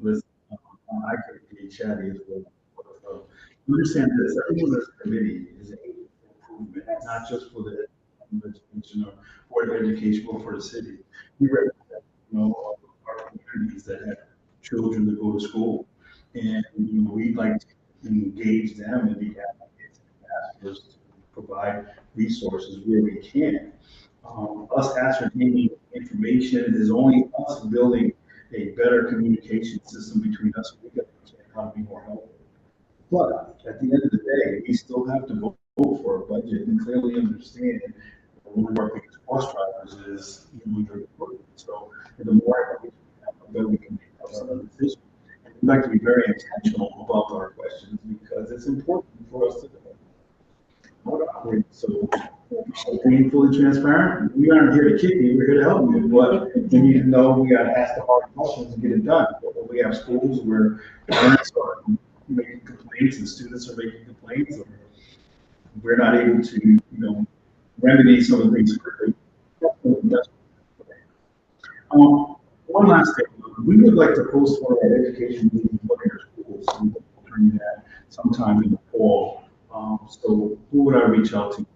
Listen, I could be chatty as well. Understand this, everyone in this committee is aiming for improvement, not just for the education or Board of Education, but for the city. We represent, our communities that have children that go to school. And, we'd like to engage them and be advocates and ambassadors to provide resources where we can. Us ascertaining information is only us building a better communication system between us. We got to understand how to be more helpful. But at the end of the day, we still have to vote for a budget and clearly understand one of our biggest cost drivers is your equipment. So the more information we have, the better we can make our decisions. And we'd like to be very intentional about our questions because it's important for us to operate. So being fully transparent, we aren't here to kick you, we're here to help you, but we need to know we gotta ask the hard questions and get it done. But we have schools where parents are making complaints and students are making complaints, or we're not able to, remedy some of the things quickly. One last thing, we would like to post one of our education meetings in one of your schools, so we'll turn that sometime in the fall. So who would I reach out to?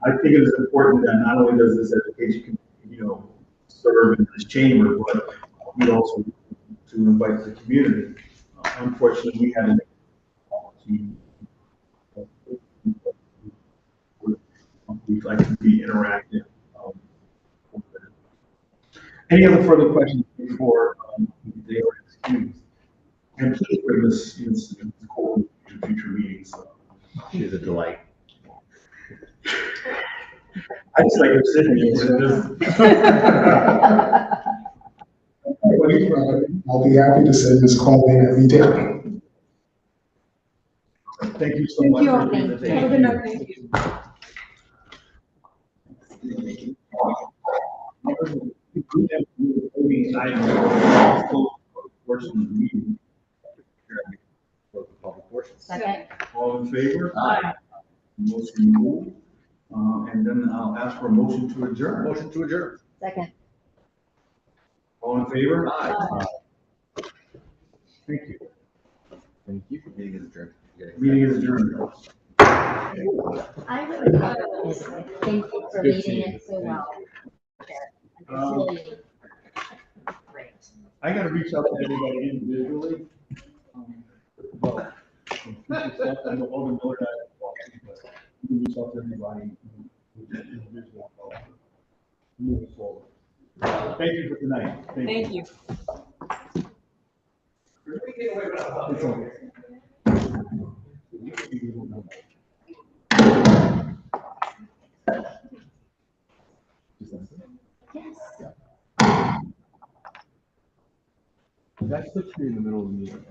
I think it is important that not only does this education, serve in this chamber, but we also to invite the community. Unfortunately, we haven't. We'd like to be interactive. Any other further questions before they are excused? And please bring this call to future meetings. She is a delight. I just like her sitting I'll be happy to send this call in every day. Thank you so much. Thank you. Have a good night. Second. All in favor? Aye. Motion moved. And then I'll ask for a motion to adjourn. Motion to adjourn. Second. All in favor? Aye. Thank you. Thank you for being adjourned. Meeting is adjourned. I really love it. Thank you for leading it so well. It's really great. I gotta reach out to everybody individually. Well, I know all the Miller guys, but you can reach out to everybody individually. Moving forward. Thank you for tonight. Thank you. It's okay. Yes. That's the tree in the middle of the meeting.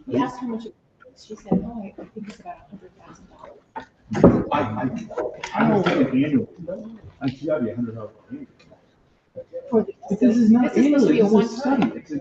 We asked how much it was. She said, oh, I think it's about $100,000. I don't think annual. I should be $100 annual. For the- This is not This is supposed to be a annually, this is a one-time. study. It's a